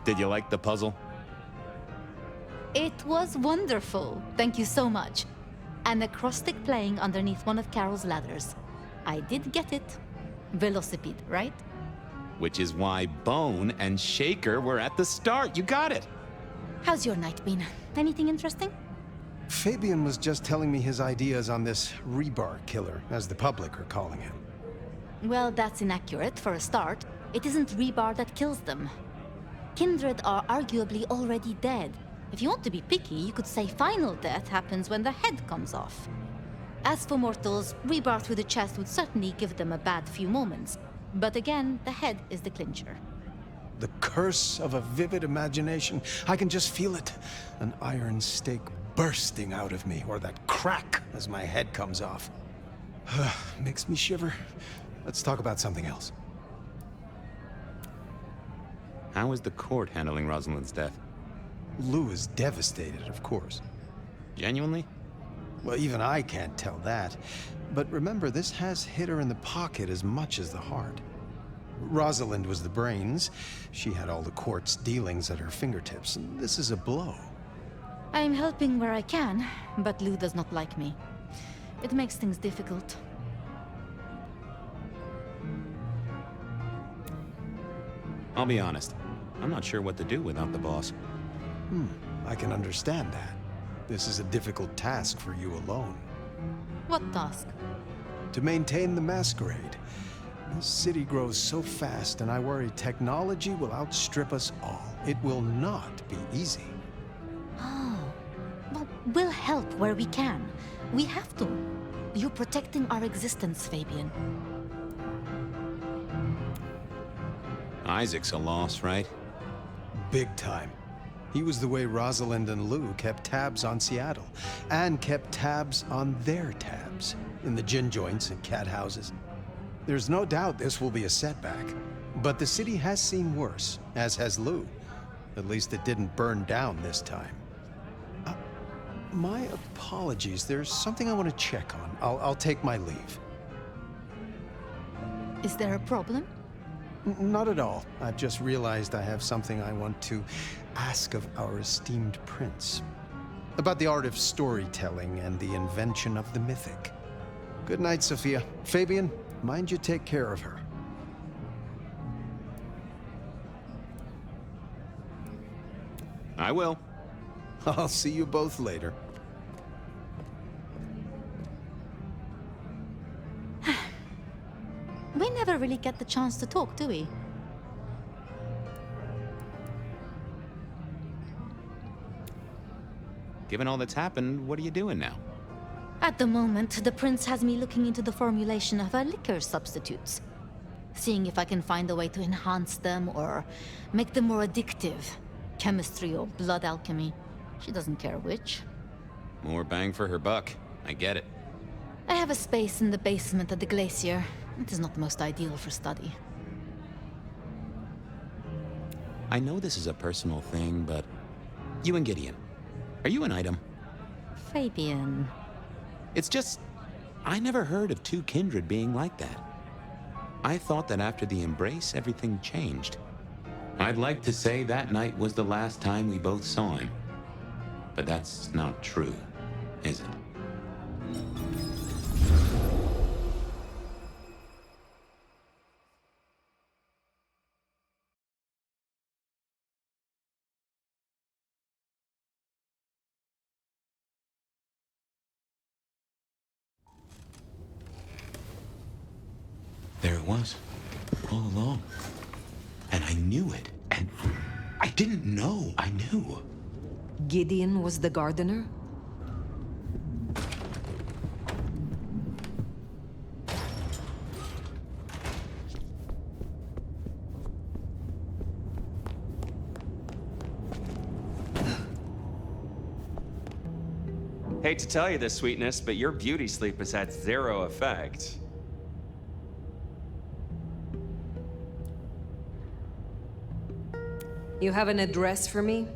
Did you like the puzzle? It was wonderful. Thank you so much. An acrostic playing underneath one of Carol's ladders. I did get it. Velocipede, right? Which is why Bone and Shaker were at the start. You got it. How's your night been? Anything interesting? Fabian was just telling me his ideas on this rebar killer, as the public are calling him. Well, that's inaccurate for a start. It isn't rebar that kills them. Kindred are arguably already dead. If you want to be picky, you could say final death happens when the head comes off. As for mortals, rebar through the chest would certainly give them a bad few moments. But again, the head is the clincher. The curse of a vivid imagination. I can just feel it. An iron stake bursting out of me, or that crack as my head comes off. Makes me shiver. Let's talk about something else. How is the court handling Rosalind's death? Lou is devastated, of course. Genuinely? Well, even I can't tell that. But remember, this has hit her in the pocket as much as the heart. Rosalind was the brains. She had all the court's dealings at her fingertips. This is a blow. I'm helping where I can, but Lou does not like me. It makes things difficult. I'll be honest. I'm not sure what to do without the boss. I can understand that. This is a difficult task for you alone. What task? To maintain the Masquerade. This city grows so fast, and I worry technology will outstrip us all. It will not be easy. Oh. Well, we'll help where we can. We have to. You're protecting our existence, Fabian. Isaac's a loss, right? Big time. He was the way Rosalind and Lou kept tabs on Seattle, and kept tabs on their tabs, in the gin joints and cat houses. There's no doubt this will be a setback, but the city has seen worse, as has Lou. At least it didn't burn down this time. My apologies, there's something I want to check on. I'll take my leave. Is there a problem? Not at all. I've just realized I have something I want to ask of our esteemed prince. About the art of storytelling and the invention of the mythic. Good night, Sophia. Fabian, mind you take care of her. I will. I'll see you both later. We never really get the chance to talk, do we? Given all that's happened, what are you doing now? At the moment, the prince has me looking into the formulation of liquor substitutes. Seeing if I can find a way to enhance them or make them more addictive. Chemistry or blood alchemy. She doesn't care which. More bang for her buck. I get it. I have a space in the basement of the glacier. It is not the most ideal for study. I know this is a personal thing, but you and Gideon, are you an item? Fabian. It's just, I never heard of two kindred being like that. I thought that after the embrace, everything changed. I'd like to say that night was the last time we both saw him. But that's not true, is it? There it was, all along. And I knew it, and I didn't know I knew. Gideon was the gardener? Hate to tell you this, sweetness, but your beauty sleep has had zero effect. You have an address for me?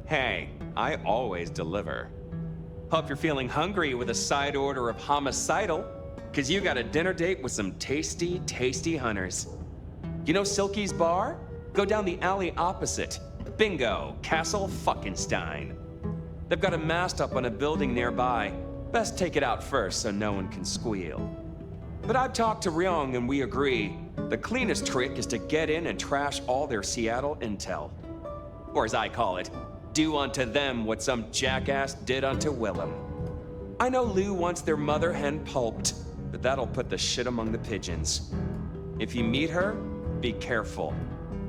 Hey, I always deliver. Hope you're feeling hungry with a side order of homicidal, because you got a dinner date with some tasty, tasty hunters. You know Silky's Bar? Go down the alley opposite. Bingo, Castle Fuckenstein. They've got a mast up on a building nearby. Best take it out first so no one can squeal. But I've talked to Ryong and we agree. The cleanest trick is to get in and trash all their Seattle intel. Or as I call it, do unto them what some jackass did unto Willem. I know Lou wants their mother hen pulped, but that'll put the shit among the pigeons. If you meet her, be careful.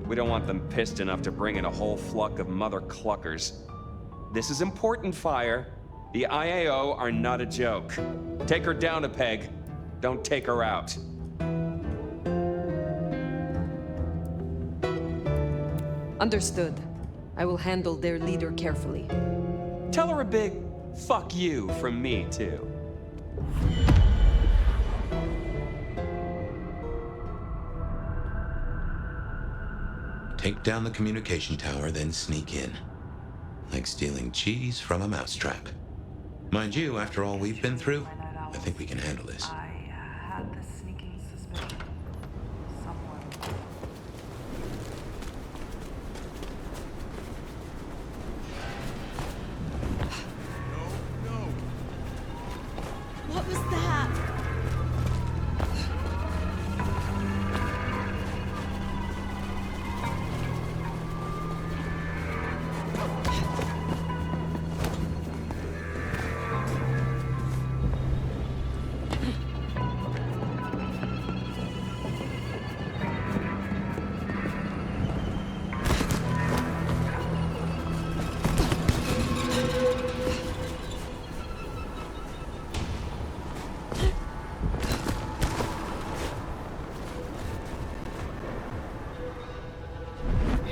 We don't want them pissed enough to bring in a whole flock of mother cluckers. This is important, Fire. The IAO are not a joke. Take her down a peg. Don't take her out. Understood. I will handle their leader carefully. Tell her a big fuck you from me, too. Take down the communication tower, then sneak in. Like stealing cheese from a mousetrap. Mind you, after all we've been through, I think we can handle this. I had this sneaking suspicion. Someone. What was that?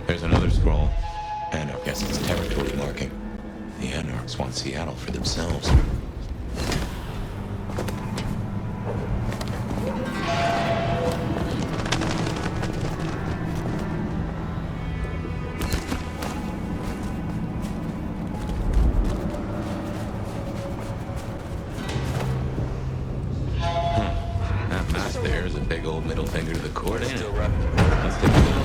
There's another scroll, and I guess it's territory marking. The Anarchs want Seattle for themselves. That map there is a big old middle finger to the court, ain't it? Let's take a look.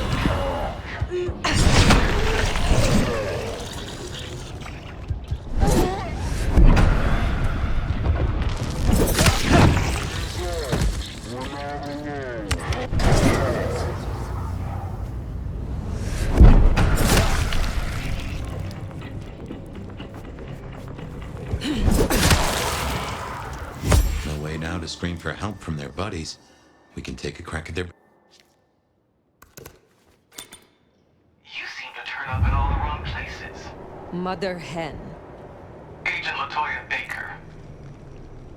No way now to scream for help from their buddies. We can take a crack at their... You seem to turn up in all the wrong places. Mother hen. Agent Latoya Baker.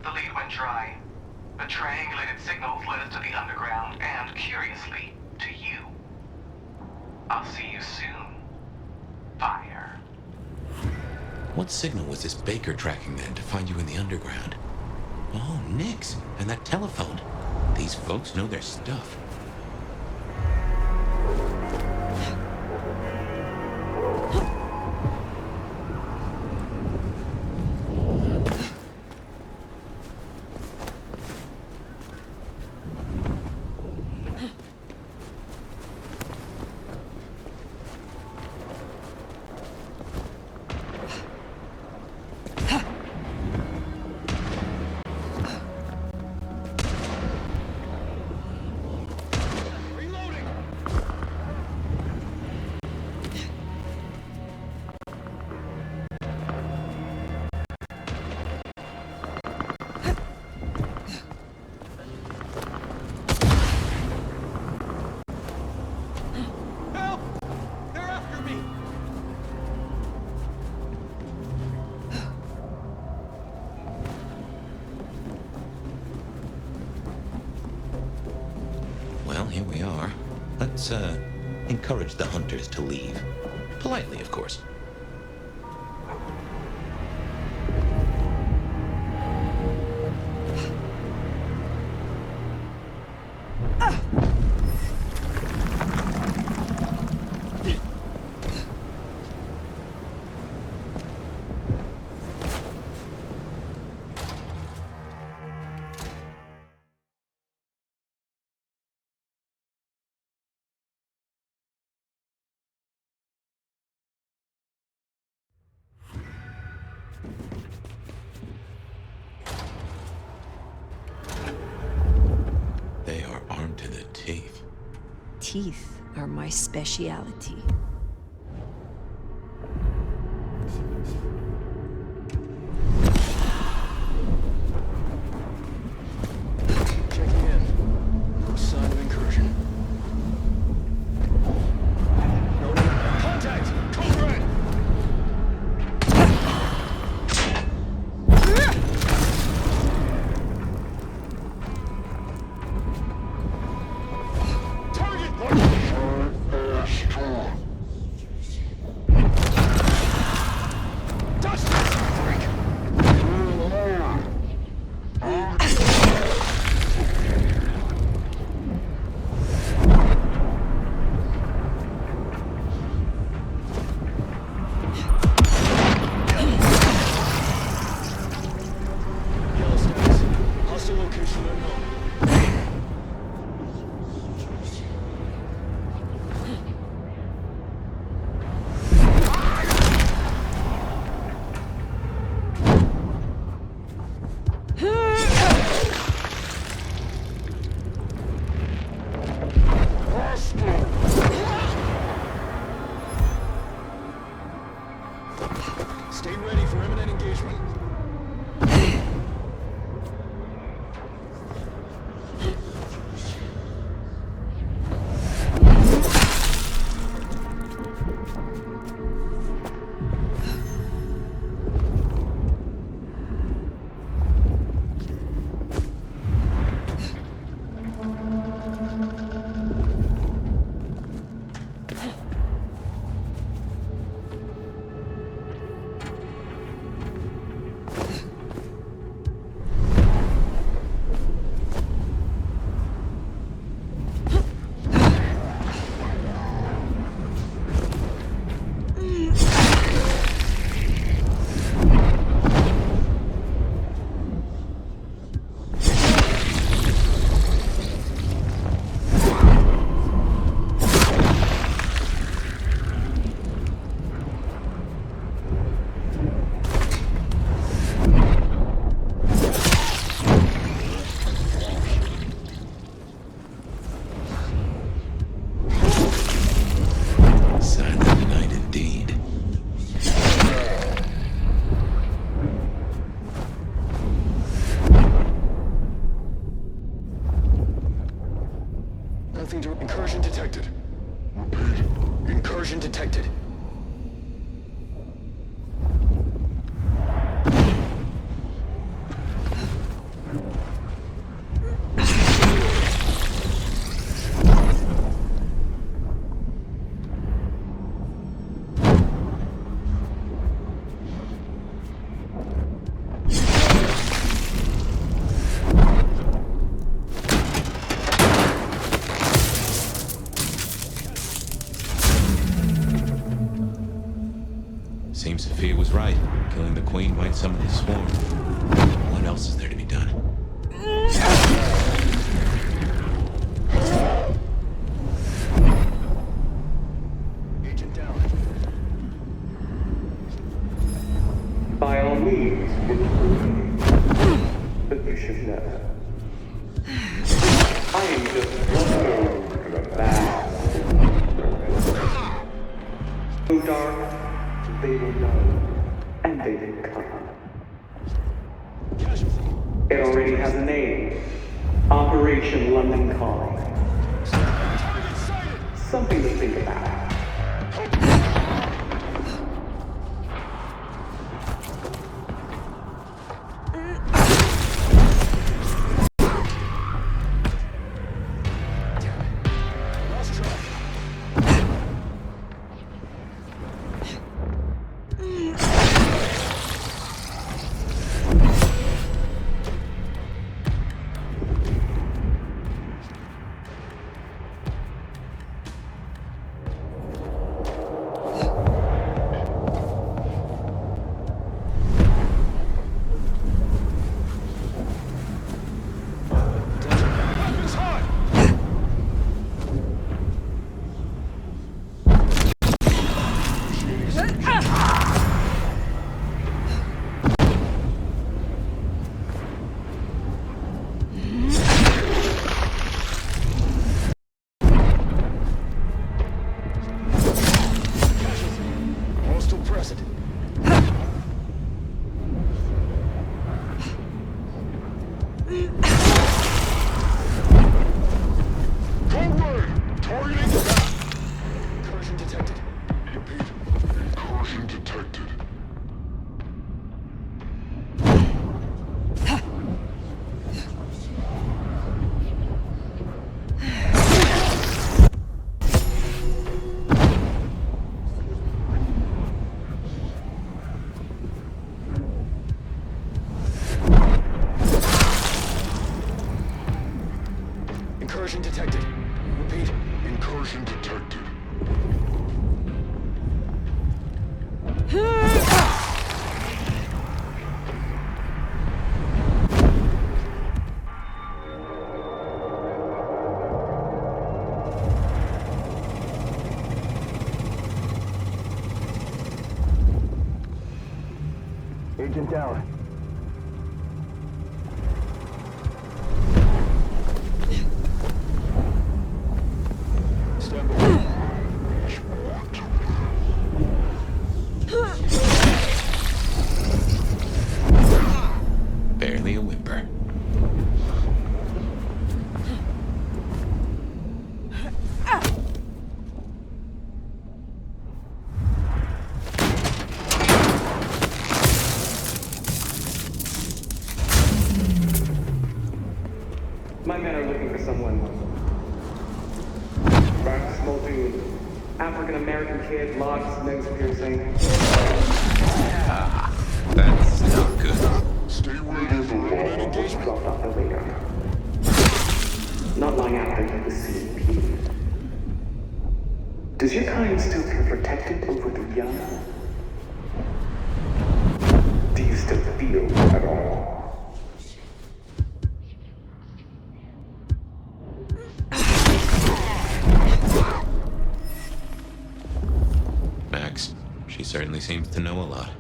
The lead went dry. The triangulated signals led us to the underground and, curiously, to you. I'll see you soon. Fire. What signal was this Baker tracking then to find you in the underground? Oh, Nix, and that telephone. These folks know their stuff. Well, here we are. Let's, encourage the hunters to leave. Politely, of course. teeth are my speciality. Checking in. No sign of incursion. No contact! Code red! Stay ready for imminent engagement. Incursion detected. Incursion detected. Seems Sophia was right. Killing the Queen might summon the swarm. What else is there to be done? Agent down. By all means, but you should know. I am just one of a vast so dark, they will know, and they will come. It already has a name. Operation London Calling. Something to think about. Agent down. Stand by. Barely a whimper. My men are looking for someone. Dark, small dude. African-American kid, locks, nose piercing. That's not good. Stay ready for an engagement. Dropped off the radar. Not long after the scene peaked. Does your kind still feel protected over the young? Do you still feel at all? Max, she certainly seems to know a lot.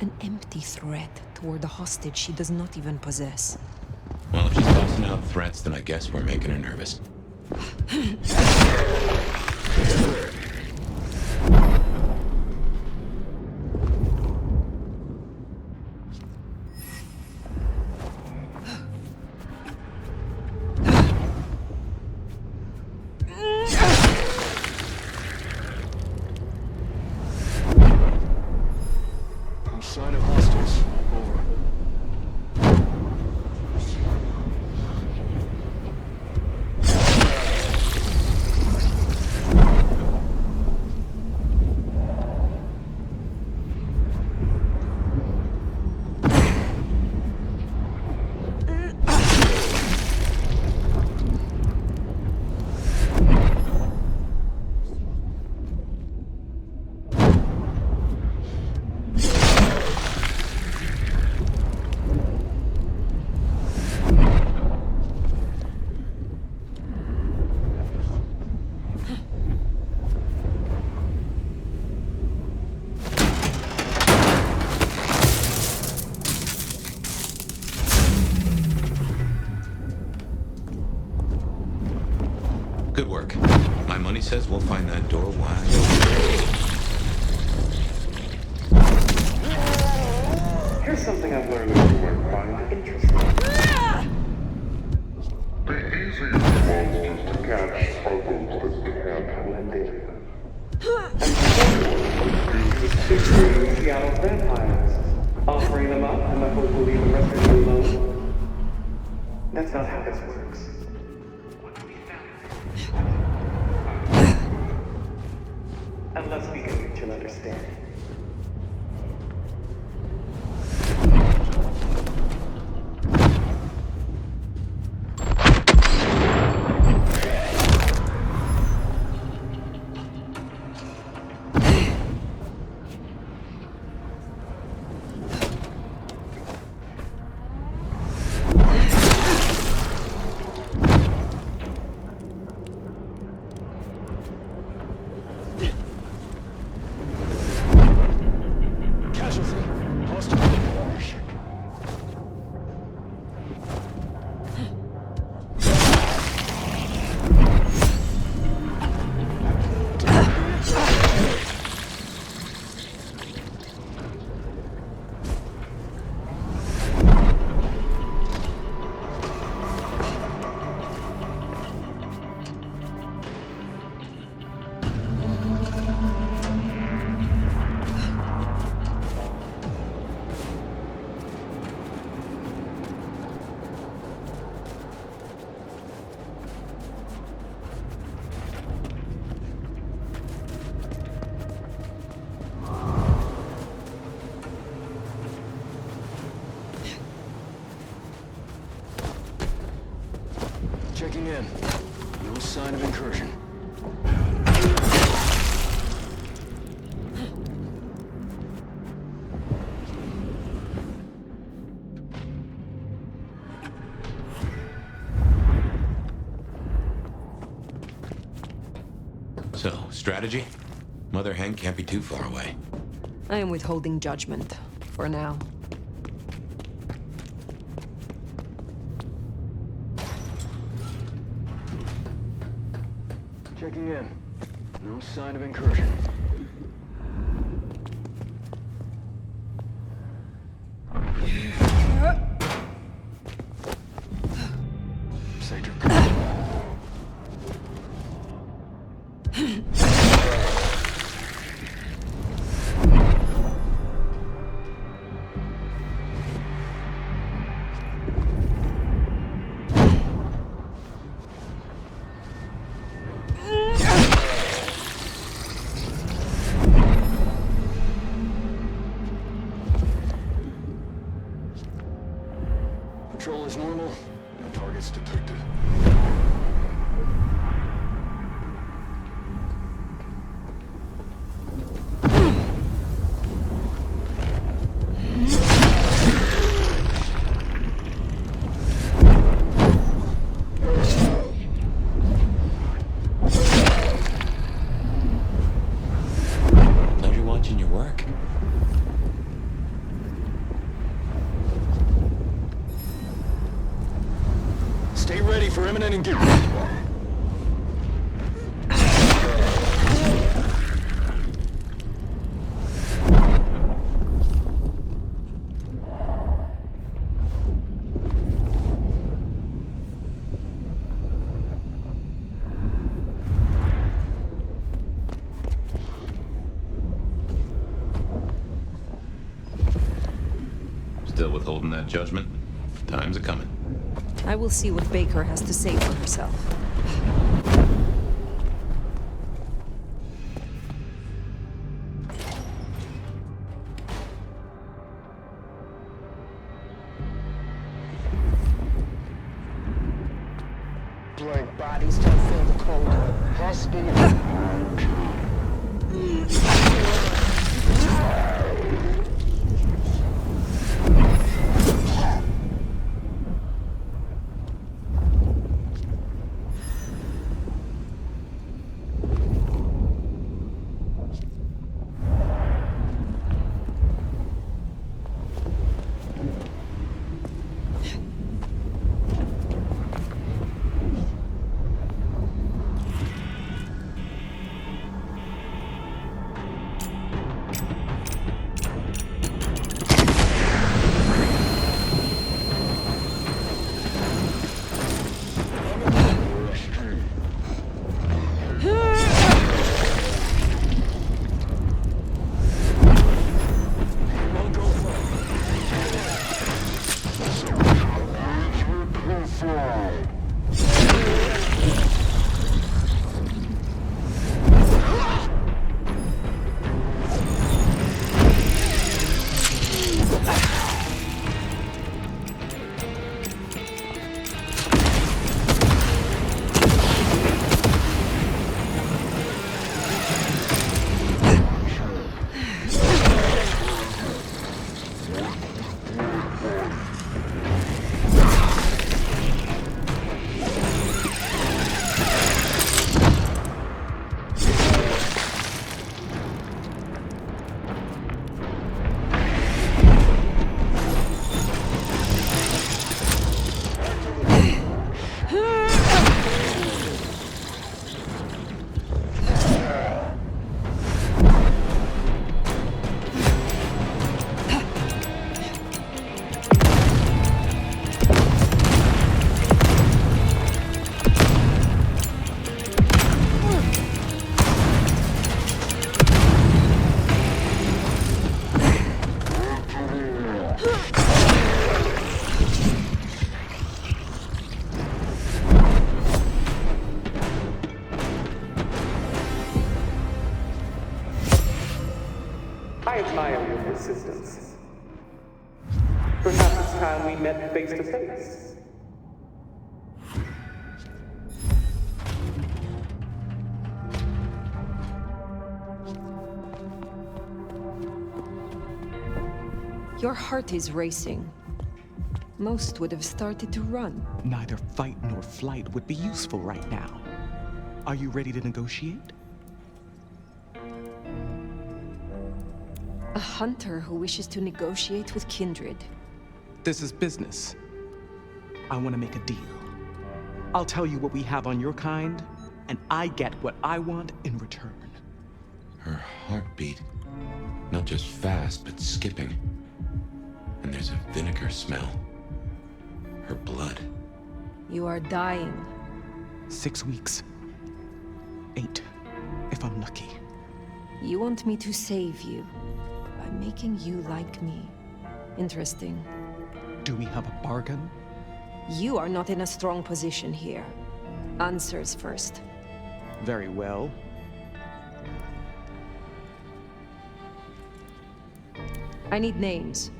An empty threat toward a hostage she does not even possess. Well, if she's tossing out threats, then I guess we're making her nervous. No sign of hostiles. Over. Good work. My money says we'll find that door wide open. Here's something I've learned that you won't find interesting. The easiest monsters to catch are those that can't blend in. And so, the secret Seattle vampires, offering them up in the hope we'll leave the rest of you alone. That's not how this works. Unless we can reach an understanding. Checking in. No sign of incursion. So, strategy? Mother Hen can't be too far away. I am withholding judgment, for now. Checking in. No sign of incursion. Sector. Control is normal. No targets detected. Pleasure watching your work. Stay ready for imminent engagement. Still withholding that judgment? Time's a coming. I will see what Baker has to say for herself. Blurred bodies don't fill the corridor. Has to be. I admire your persistence. Perhaps it's time we met face to face. Your heart is racing. Most would have started to run. Neither fight nor flight would be useful right now. Are you ready to negotiate? A hunter who wishes to negotiate with kindred. This is business. I want to make a deal. I'll tell you what we have on your kind, and I get what I want in return. Her heartbeat. Not just fast, but skipping. And there's a vinegar smell. Her blood. You are dying. 6 weeks. 8, if I'm lucky. You want me to save you by making you like me. Interesting. Do we have a bargain? You are not in a strong position here. Answers first. Very well. I need names.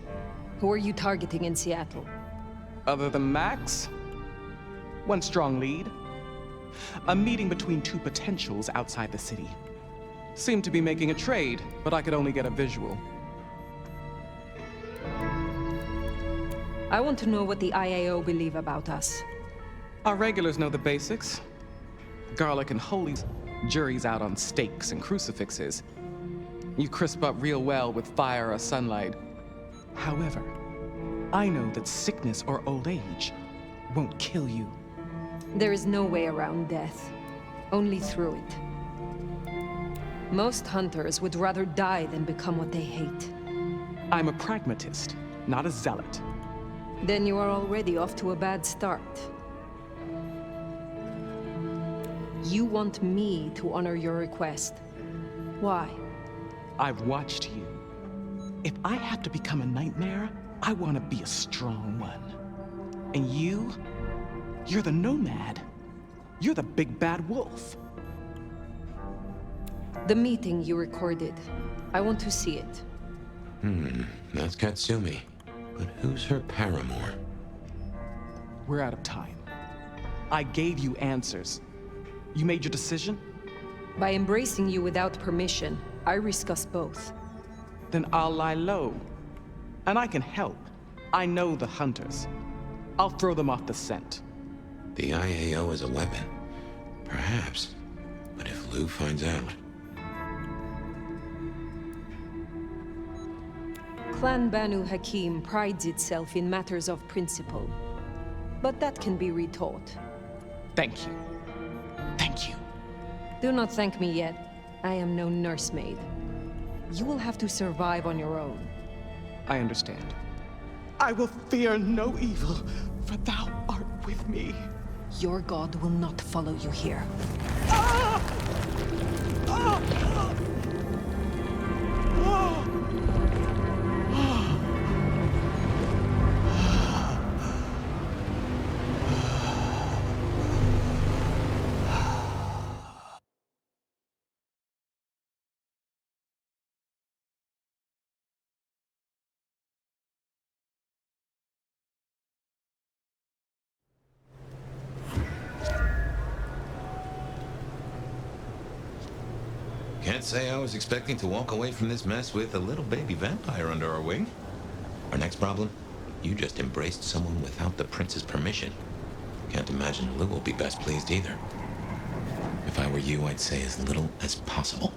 Who are you targeting in Seattle? Other than Max? One strong lead. A meeting between 2 potentials outside the city. Seemed to be making a trade, but I could only get a visual. I want to know what the IAO believe about us. Our regulars know the basics. Garlic and holy, juries out on stakes and crucifixes. You crisp up real well with fire or sunlight. However, I know that sickness or old age won't kill you. There is no way around death. Only through it. Most hunters would rather die than become what they hate. I'm a pragmatist, not a zealot. Then you are already off to a bad start. You want me to honor your request. Why? I've watched you. If I have to become a nightmare, I want to be a strong one. And you're the nomad. You're the big bad wolf. The meeting you recorded. I want to see it. That's Katsumi. But who's her paramour? We're out of time. I gave you answers. You made your decision? By embracing you without permission, I risk us both. Then I'll lie low. And I can help. I know the hunters. I'll throw them off the scent. The IAO is a weapon. Perhaps. But if Lou finds out... Clan Banu Hakim prides itself in matters of principle. But that can be retaught. Thank you. Thank you. Do not thank me yet. I am no nursemaid. You will have to survive on your own. I understand. I will fear no evil, for thou art with me. Your god will not follow you here. Ah! Ah! Ah! Can't say I was expecting to walk away from this mess with a little baby vampire under our wing. Our next problem? You just embraced someone without the prince's permission. Can't imagine Lou will be best pleased either. If I were you, I'd say as little as possible.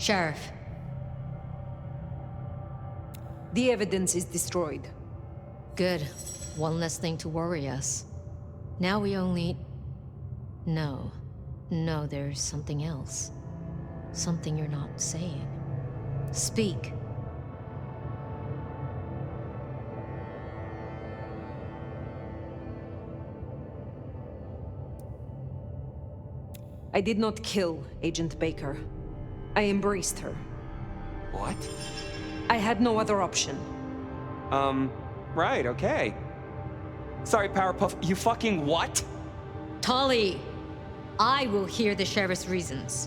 Sheriff. The evidence is destroyed. Good. One less thing to worry us. Now we only... No, there's something else. Something you're not saying. Speak. I did not kill Agent Baker. I embraced her. What? I had no other option. Right, okay. Sorry, Powerpuff, you fucking what? Tali! I will hear the sheriff's reasons.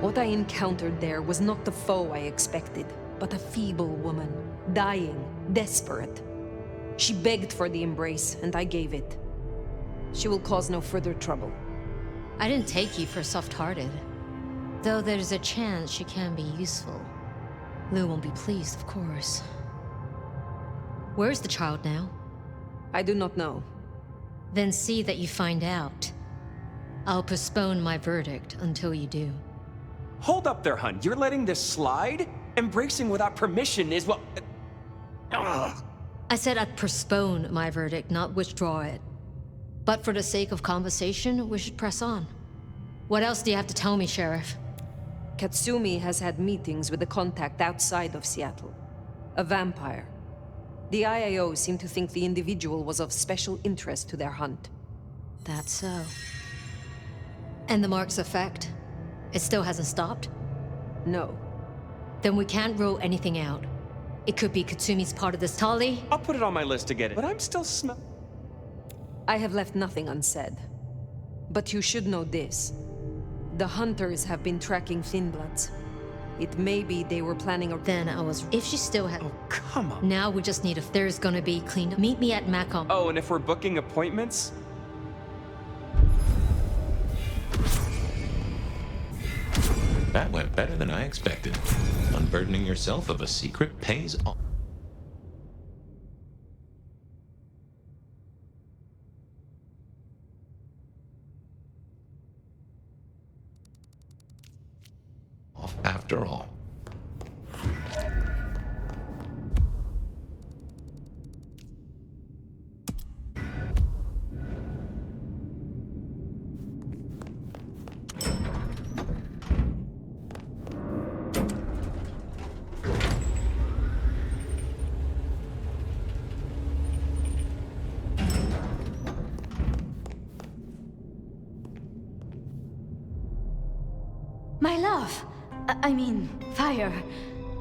What I encountered there was not the foe I expected, but a feeble woman, dying, desperate. She begged for the embrace, and I gave it. She will cause no further trouble. I didn't take you for soft-hearted. Though there's a chance she can be useful. Lou won't be pleased, of course. Where's the child now? I do not know. Then see that you find out. I'll postpone my verdict until you do. Hold up there, hun. You're letting this slide? Embracing without permission is what... Ugh. I said I'd postpone my verdict, not withdraw it. But for the sake of conversation, we should press on. What else do you have to tell me, Sheriff? Katsumi has had meetings with a contact outside of Seattle. A vampire. The IAO seemed to think the individual was of special interest to their hunt. That's so. And the mark's effect? It still hasn't stopped? No. Then we can't rule anything out. It could be Katsumi's part of this Tali. I'll put it on my list to get it, but I'm still I have left nothing unsaid. But you should know this. The hunters have been tracking Thinbloods. It may be they were planning a... Then I was... If she still had... Oh, come on. Now we just need... If there's gonna be cleanup, meet me at Macomb. Oh, and if we're booking appointments? That went better than I expected. Unburdening yourself of a secret pays off. After all. My love! I mean, Fire.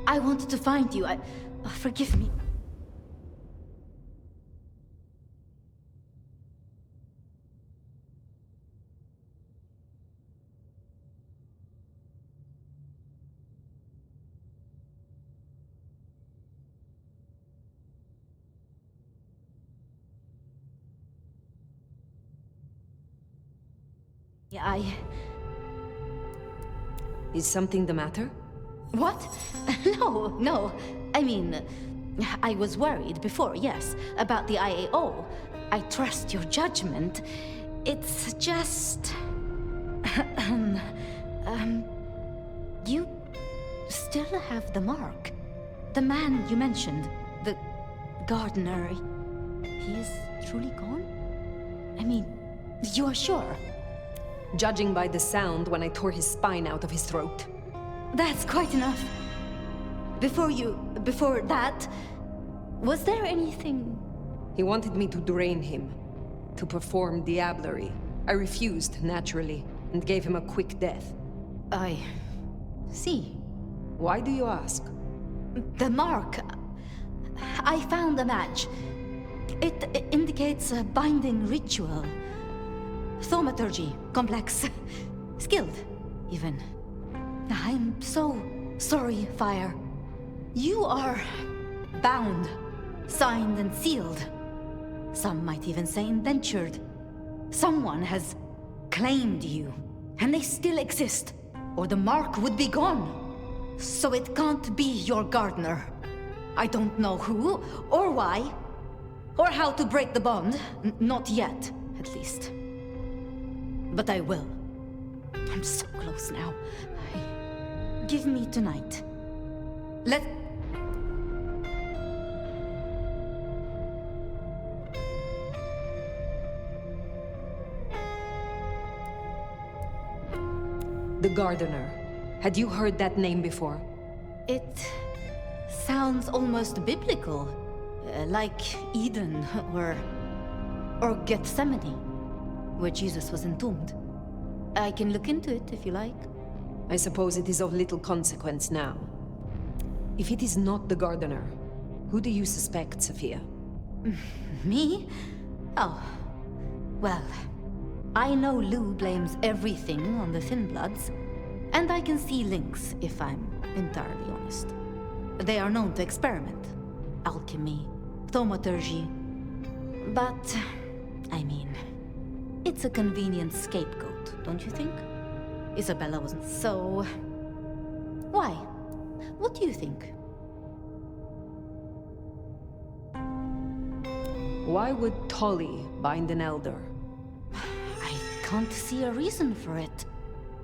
I wanted to find you. Forgive me. Yeah, Is something the matter? What? No. I mean, I was worried before, yes, about the IAO. I trust your judgment. It's just... you still have the mark. The man you mentioned, the gardener, he is truly gone? I mean, you are sure? Judging by the sound when I tore his spine out of his throat. That's quite enough. Before that, was there anything... He wanted me to drain him, to perform diablerie. I refused, naturally, and gave him a quick death. I... see. Why do you ask? The mark... I found a match. It indicates a binding ritual. Thaumaturgy, complex, skilled, even. I'm so sorry, Fire. You are bound, signed and sealed. Some might even say indentured. Someone has claimed you, and they still exist, or the mark would be gone. So it can't be your gardener. I don't know who or why, Or how to break the bond. Not yet, at least. But I will. I'm so close now. Give me tonight. Let... The Gardener. Had you heard that name before? It sounds almost biblical. Like Eden or Gethsemane, where Jesus was entombed. I can look into it if you like. I suppose it is of little consequence now. If it is not the Gardener, who do you suspect, Sophia? Me? Oh. Well, I know Lou blames everything on the Thin Bloods, and I can see links, if I'm entirely honest. They are known to experiment. Alchemy, thaumaturgy. But, I mean, it's a convenient scapegoat, don't you think? Isabella wasn't so... Why? What do you think? Why would Tolly bind an elder? I can't see a reason for it.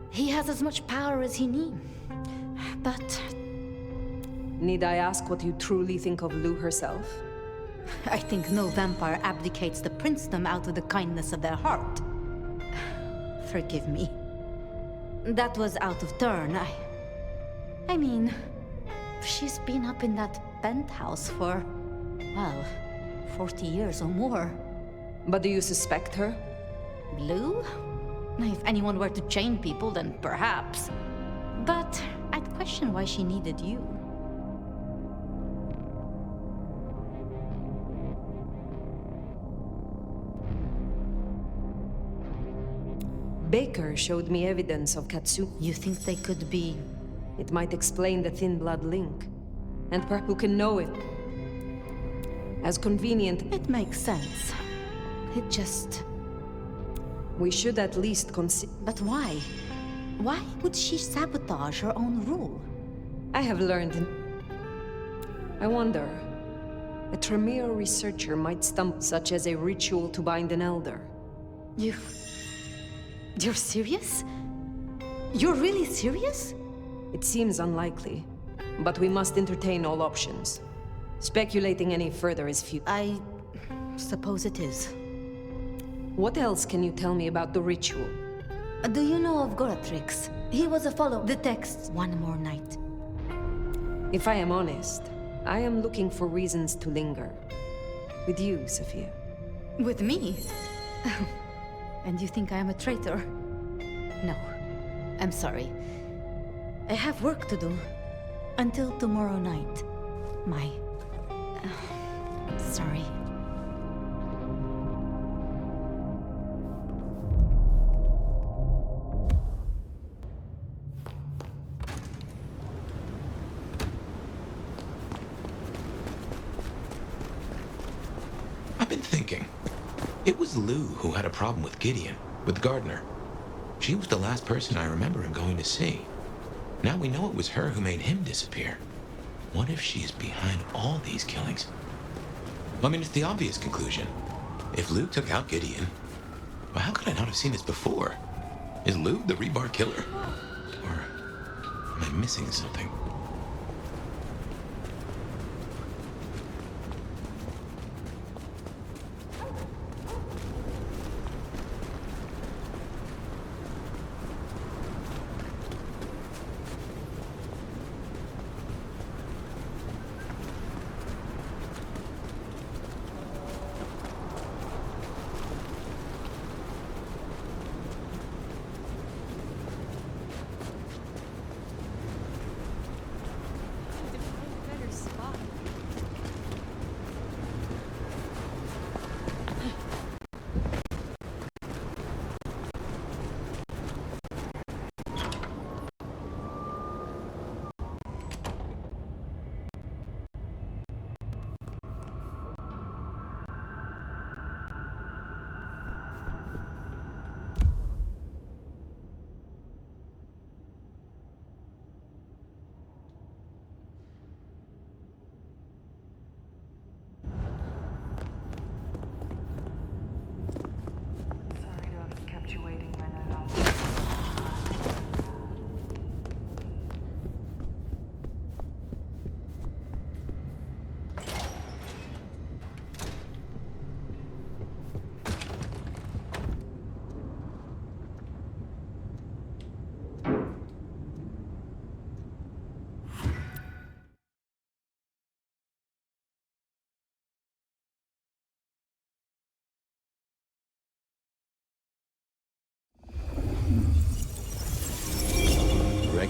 He has as much power as he needs. But... Need I ask what you truly think of Lou herself? I think no vampire abdicates the princedom out of the kindness of their heart. Forgive me. That was out of turn. I mean, she's been up in that penthouse for, well, 40 years or more. But do you suspect her? Lou? If anyone were to chain people, then perhaps. But I'd question why she needed you. Baker showed me evidence of Katsu. You think they could be... It might explain the thin blood link. And perhaps who can know it. As convenient... It makes sense. It just... We should at least consider... But why? Why would she sabotage her own rule? I have learned... I wonder... A Tremere researcher might stump such as a ritual to bind an elder. You're serious? You're really serious? It seems unlikely, but we must entertain all options. Speculating any further is futile. I suppose it is. What else can you tell me about the ritual? Do you know of Goratrix? He was a follower. The texts, one more night. If I am honest, I am looking for reasons to linger. With you, Sophia. With me? And you think I am a traitor? No. I'm sorry. I have work to do. Until tomorrow night. Sorry. I've been thinking. It was Lou who had a problem with Gideon, with Gardner. She was the last person I remember him going to see. Now we know it was her who made him disappear. What if she's behind all these killings? I mean, it's the obvious conclusion. If Lou took out Gideon, well, how could I not have seen this before? Is Lou the rebar killer? Or am I missing something?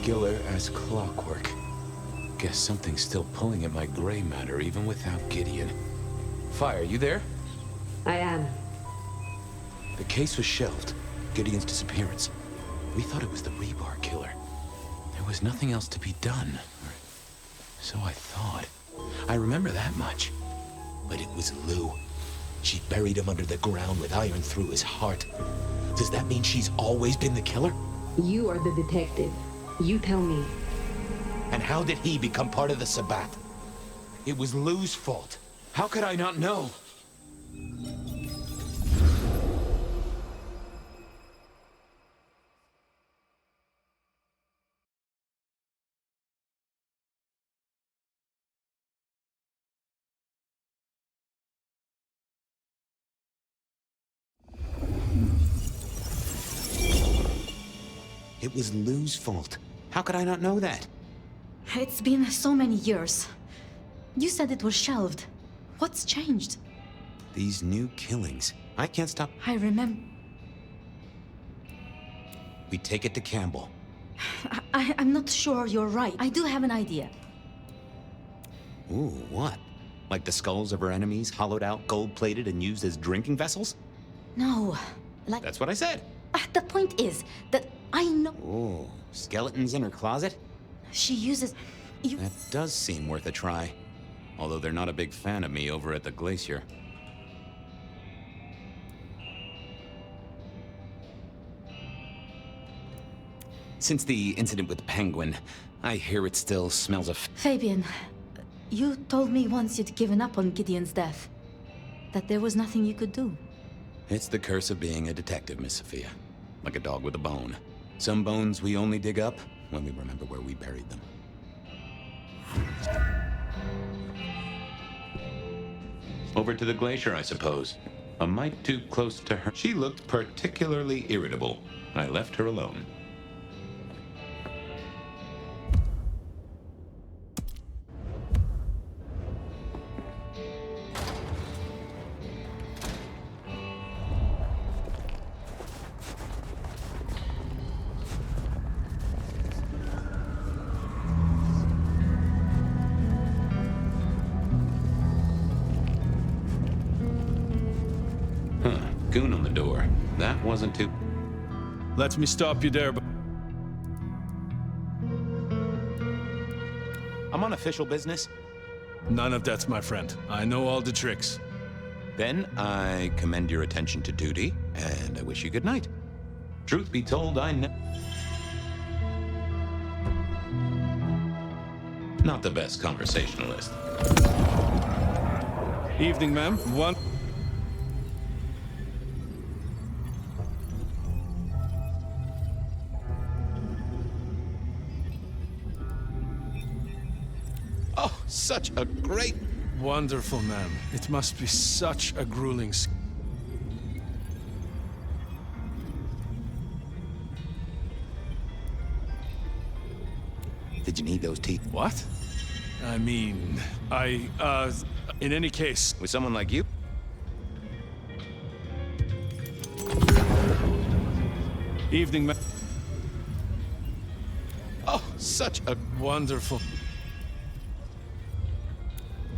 regular as clockwork. Guess something's still pulling at my gray matter even without Gideon. Fire, you there? I am. The case was shelved. Gideon's disappearance. We thought it was the rebar killer. There was nothing else to be done. So I thought. I remember that much. But it was Lou. She buried him under the ground with iron through his heart. Does that mean she's always been the killer? You are the detective. You tell me. And how did he become part of the Sabbath? It was Lou's fault. How could I not know? It was Lou's fault. How could I not know that? It's been so many years. You said it was shelved. What's changed? These new killings. I can't stop. I remember. We take it to Campbell. I'm not sure you're right. I do have an idea. Ooh, what? Like the skulls of our enemies, hollowed out, gold-plated, and used as drinking vessels? No, like... That's what I said. The point is that I know... Ooh, skeletons in her closet? She uses... That does seem worth a try. Although they're not a big fan of me over at the Glacier. Since the incident with Penguin, I hear it still smells of... Fabian, you told me once you'd given up on Gideon's death. That there was nothing you could do. It's the curse of being a detective, Miss Sophia. Like a dog with a bone. Some bones we only dig up when we remember where we buried them. Over to the Glacier, I suppose. A mite too close to her. She looked particularly irritable. I left her alone. Goon on the door. That wasn't too... Let me stop you there, but... I'm on official business. None of that's my friend. I know all the tricks. Then I commend your attention to duty, and I wish you good night. Truth be told, I know... Not the best conversationalist. Evening, ma'am. One... Oh, such a great... Wonderful, ma'am. It must be such a grueling... Did you need those teeth? What? I mean, in any case... With someone like you? Evening, ma'am. Oh, such a... Wonderful.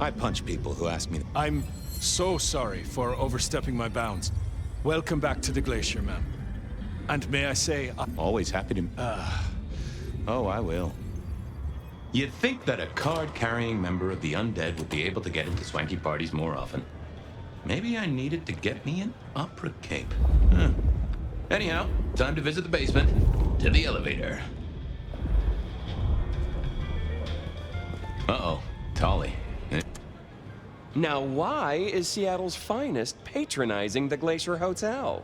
I punch people who ask me... I'm so sorry for overstepping my bounds. Welcome back to the Glacier, ma'am. And may I say... Always happy to... Oh, I will. You'd think that a card-carrying member of the undead would be able to get into swanky parties more often. Maybe I needed to get me an opera cape. Anyhow, time to visit the basement. To the elevator. Uh-oh. Tolly. Now, why is Seattle's finest patronizing the Glacier Hotel?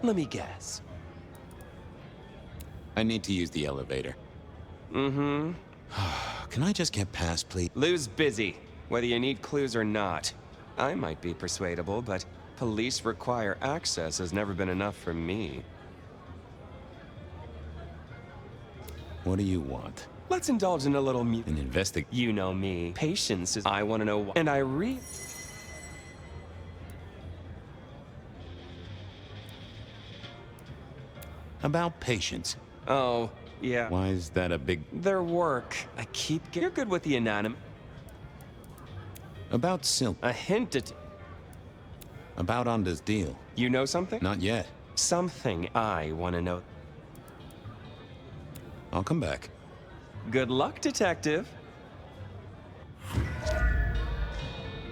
Let me guess. I need to use the elevator. Mm-hmm. Can I just get past, please? Lou's busy, whether you need clues or not. I might be persuadable, but police require access has never been enough for me. What do you want? Let's indulge in a little An investigation. You know me. Patience is... I want to know why. And I About patience. Oh, Yeah. Why is that a big... Their work. I keep You're good with the inanimate. About Silk. A hint at... About Anda's deal. You know something? Not yet. Something I want to know. I'll come back. Good luck, detective.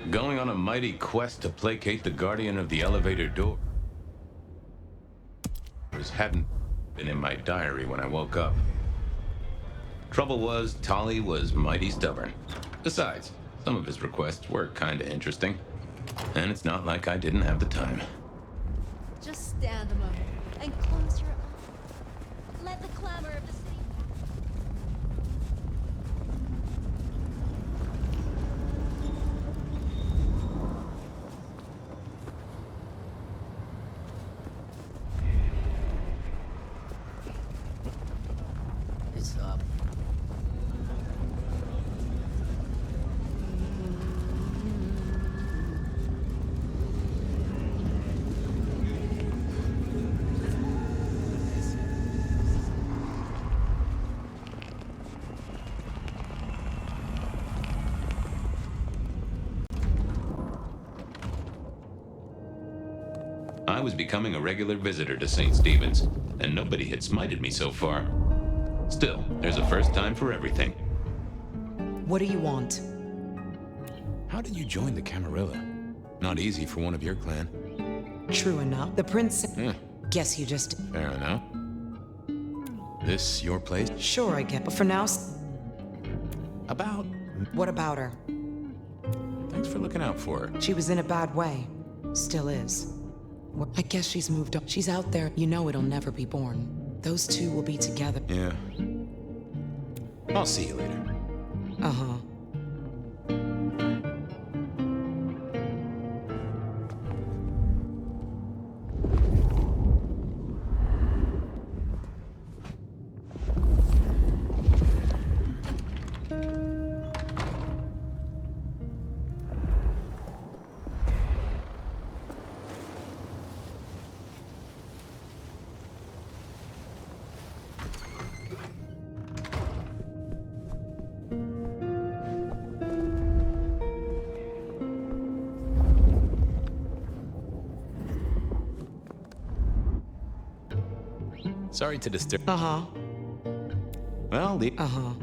Going on a mighty quest to placate the guardian of the elevator door. Hadn't been in my diary when I woke up. Trouble was, Tolly was mighty stubborn. Besides, some of his requests were kinda interesting. And it's not like I didn't have the time. Just stand a moment and close your eyes. Let the clamor of the city. It's up. I was becoming a regular visitor to St. Stephen's, and nobody had smited me so far. Still, there's a first time for everything. What do you want? How did you join the Camarilla? Not easy for one of your clan. True enough. The prince... Yeah, Guess you just... fair enough. This your place? Sure, I get. But for now... About... What about her? Thanks for looking out for her. She was in a bad way. Still is. I guess she's moved on. She's out there. You know it'll never be born. Those two will be together. Yeah. I'll see you later. Uh-huh. Sorry to disturb. Uh-huh. Well, the... Uh-huh.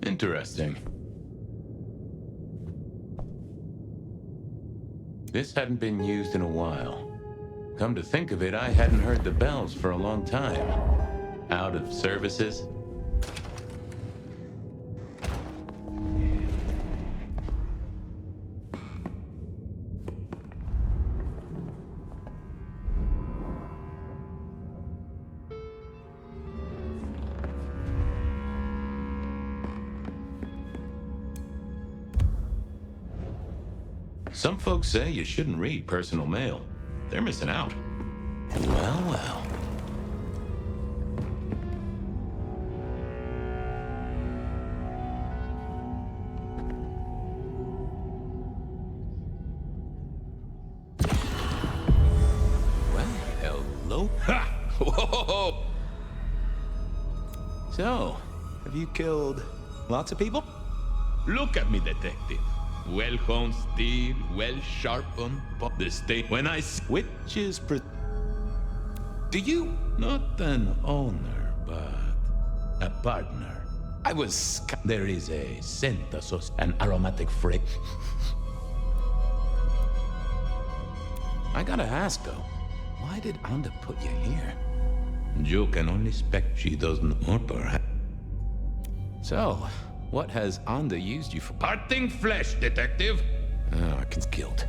Interesting. This hadn't been used in a while. Come to think of it, I hadn't heard the bells for a long time. Out of services. Some folks say you shouldn't read personal mail. They're missing out. Well, well. Well, hello. Ha! Whoa! So, have you killed lots of people? Look at me, detective. Well honed steel, well sharpened, but the state when I which is do you not an owner, but a partner? I was there is a scent of an aromatic fragrance. I gotta ask though, why did Anda put you here? You can only expect she doesn't know perhaps. So, what has Anda used you for? Parting flesh, detective! Oh, I can guilt.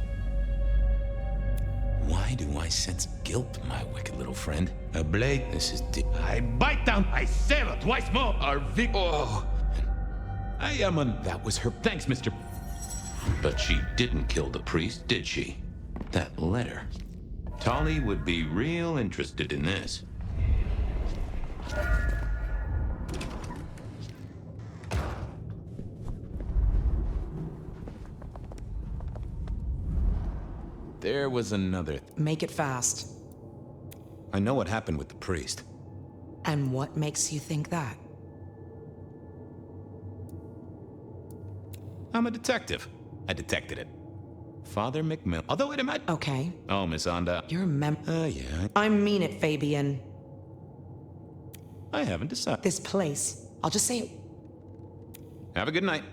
Why do I sense guilt, my wicked little friend? A blade, this is I bite down, I sever twice more! Our oh! I am that was her. Thanks, Mr. But she didn't kill the priest, did she? That letter. Tolly would be real interested in this. There was another... Make it fast. I know what happened with the priest. And what makes you think that? I'm a detective. I detected it. Father McMill. Although it might... Okay. Oh, Miss Onda. You're yeah. I mean it, Fabian. I haven't decided. This place. I'll just say it. Have a good night.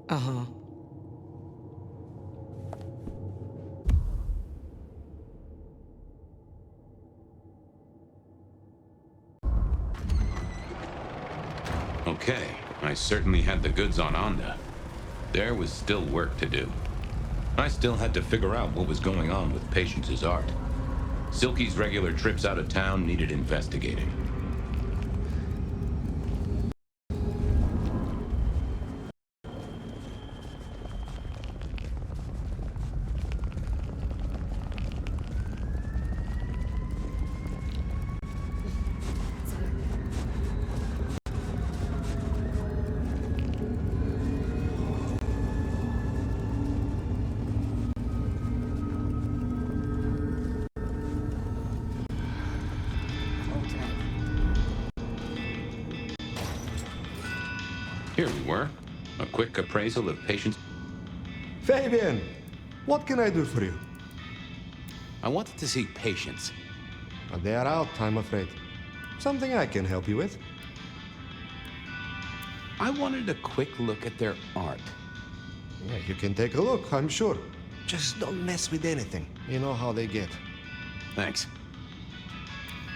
Uh-huh. Okay, I certainly had the goods on Onda. There was still work to do. I still had to figure out what was going on with Patience's art. Silky's regular trips out of town needed investigating. Here we were. A quick appraisal of Patience. Fabian, what can I do for you? I wanted to see Patience. They are out, I'm afraid. Something I can help you with? I wanted a quick look at their art. Yeah, you can take a look, I'm sure. Just don't mess with anything. You know how they get. Thanks.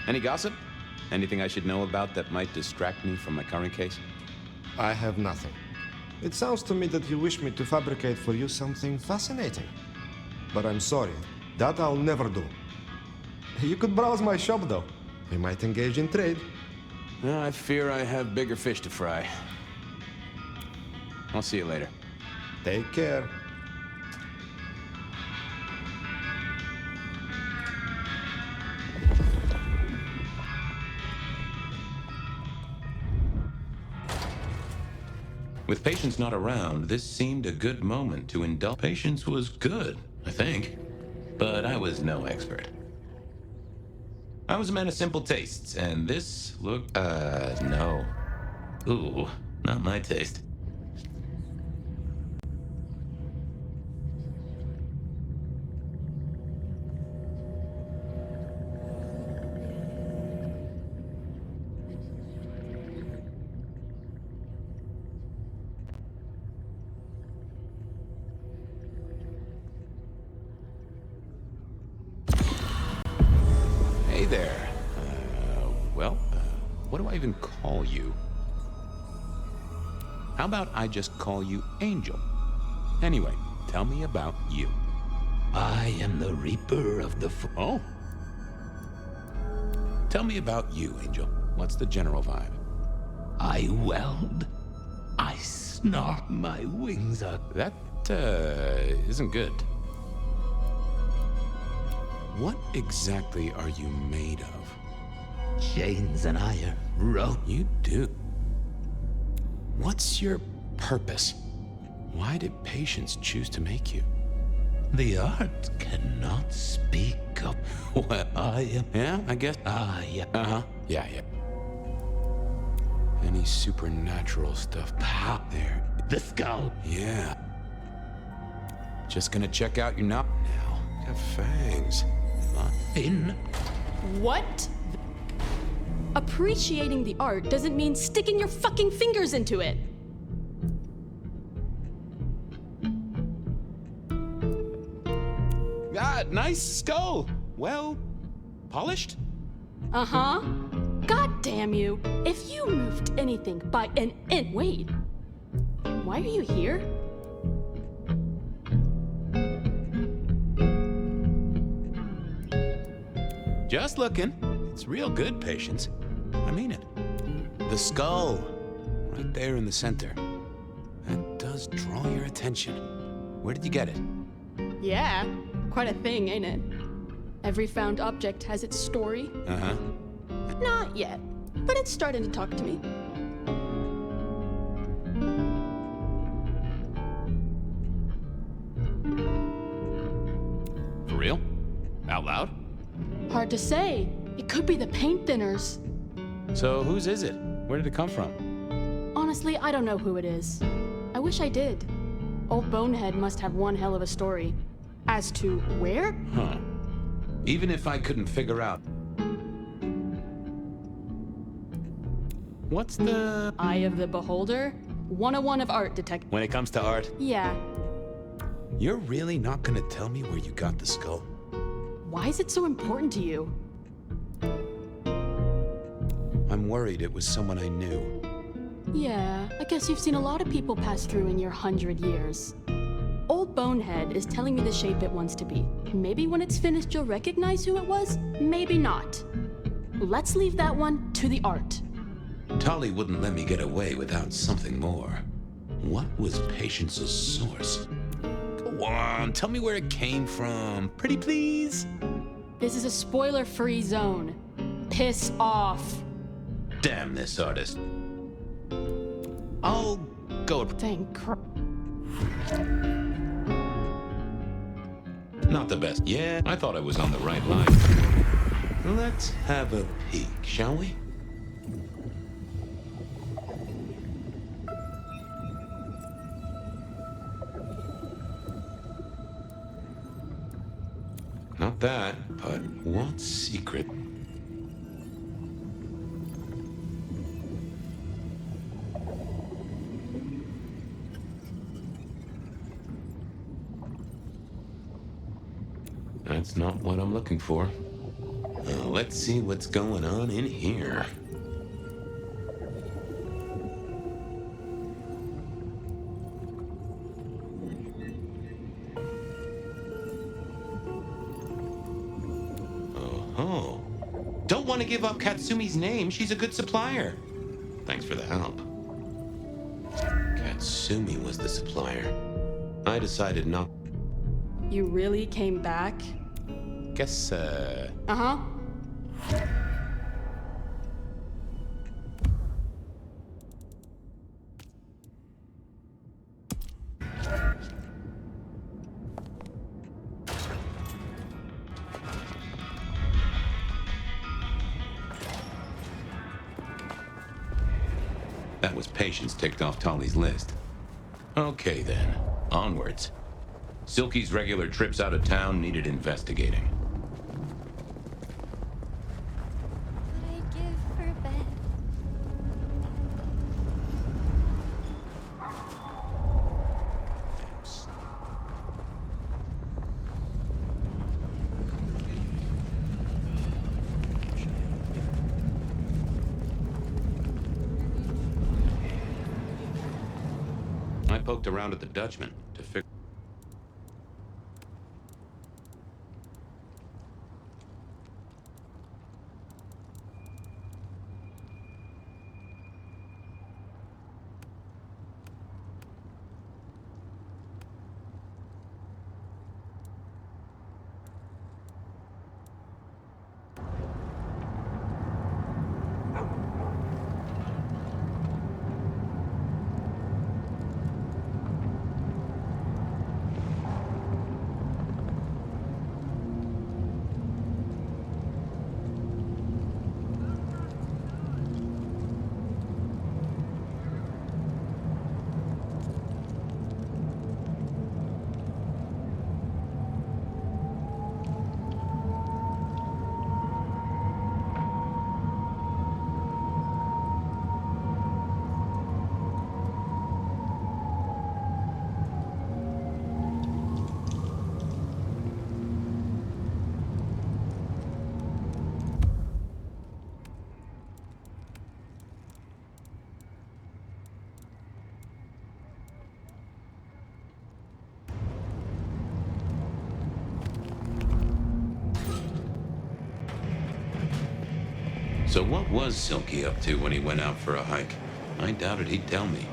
Any gossip? Anything I should know about that might distract me from my current case? I have nothing. It sounds to me that you wish me to fabricate for you something fascinating. But I'm sorry, that I'll never do. You could browse my shop, though. We might engage in trade. I fear I have bigger fish to fry. I'll see you later. Take care. With Patience not around, this seemed a good moment to indulge. Patience was good, I think. But I was no expert. I was a man of simple tastes, and this looked... no. Ooh, not my taste. Hey there. What do I even call you? How about I just call you Angel? Anyway, tell me about you. I am the Reaper of the Oh? Tell me about you, Angel. What's the general vibe? I weld. I snark my wings up. That, isn't good. What exactly are you made of? Chains and iron, rope. You do. What's your purpose? Why did Patience choose to make you? The art cannot speak up. Well, I am... Yeah, I guess. Yeah. Uh-huh. Yeah. Any supernatural stuff out there? The skull. Yeah. Just gonna check out your knob now. Got fangs. What? Appreciating the art doesn't mean sticking your fucking fingers into it. Nice skull. Well, polished? Uh-huh. God damn you. If you moved anything by an inch... Wait. Why are you here? Just looking. It's real good, Patience. I mean it. The skull, right there in the center. That does draw your attention. Where did you get it? Yeah, quite a thing, ain't it? Every found object has its story. Uh-huh. Not yet, but it's starting to talk to me. For real? Hard to say. It could be the paint thinners. So whose is it? Where did it come from? Honestly, I don't know who it is. I wish I did. Old Bonehead must have one hell of a story. As to where? Huh. Even if I couldn't figure out. What's the... Eye of the Beholder? 101 of art detect. When it comes to art? Yeah. You're really not gonna tell me where you got the skull? Why is it so important to you? I'm worried it was someone I knew. Yeah, I guess you've seen a lot of people pass through in your 100 years. Old Bonehead is telling me the shape it wants to be. Maybe when it's finished you'll recognize who it was, maybe not. Let's leave that one to the art. Tolly wouldn't let me get away without something more. What was Patience's source? Go on, tell me where it came from. Pretty please? This is a spoiler-free zone. Piss off. Damn this artist. I'll go. Thank Christ. Not the best. Yeah, I thought I was on the right line. Let's have a peek, shall we? Not that, but what secret? That's not what I'm looking for. Let's see what's going on in here. Oh. Don't want to give up Katsumi's name. She's a good supplier. Thanks for the help. Katsumi was the supplier. I decided not. You really came back? Guess, Uh-huh. That was Patience ticked off Tolly's list. Okay then, onwards. Silky's regular trips out of town needed investigating. What I give for bed. I poked around at the Dutchman to figure. So what was Silky up to when he went out for a hike? I doubted he'd tell me.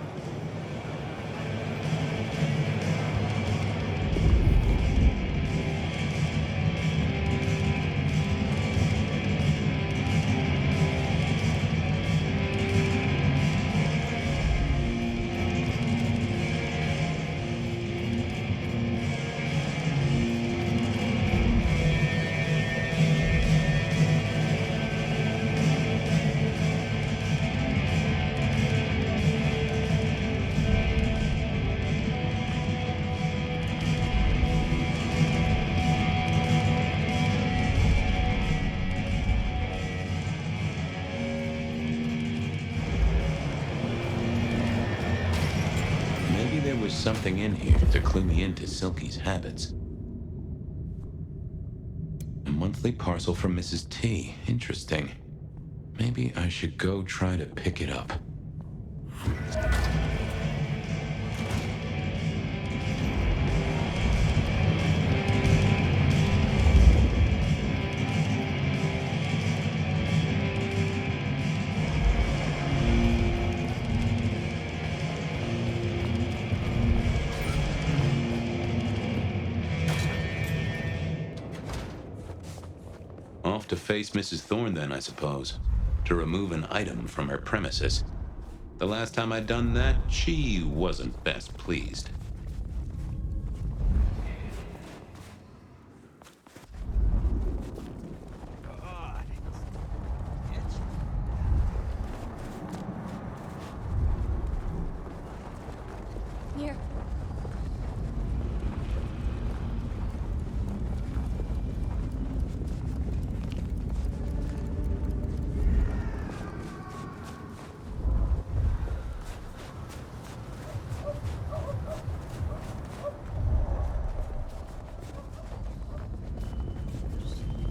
was something in here to clue me into Silky's habits. A monthly parcel from Mrs. T. Interesting. Maybe I should go try to pick it up. Off to face Mrs. Thorne then, I suppose. To remove an item from her premises. The last time I'd done that, she wasn't best pleased. Here.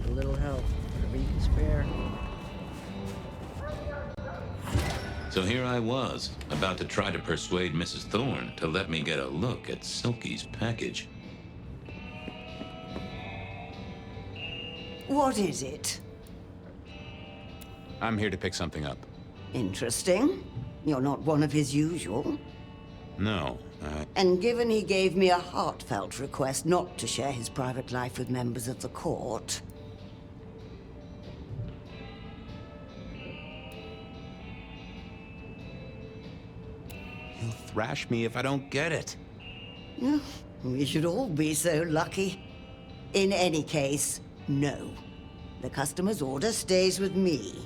A little help, whatever you can spare. So here I was, about to try to persuade Mrs. Thorne to let me get a look at Silky's package. What is it? I'm here to pick something up. Interesting. You're not one of his usual. No, And given he gave me a heartfelt request not to share his private life with members of the court, He'll thrash me if I don't get it. we should all be so lucky. In any case, no. The customer's order stays with me.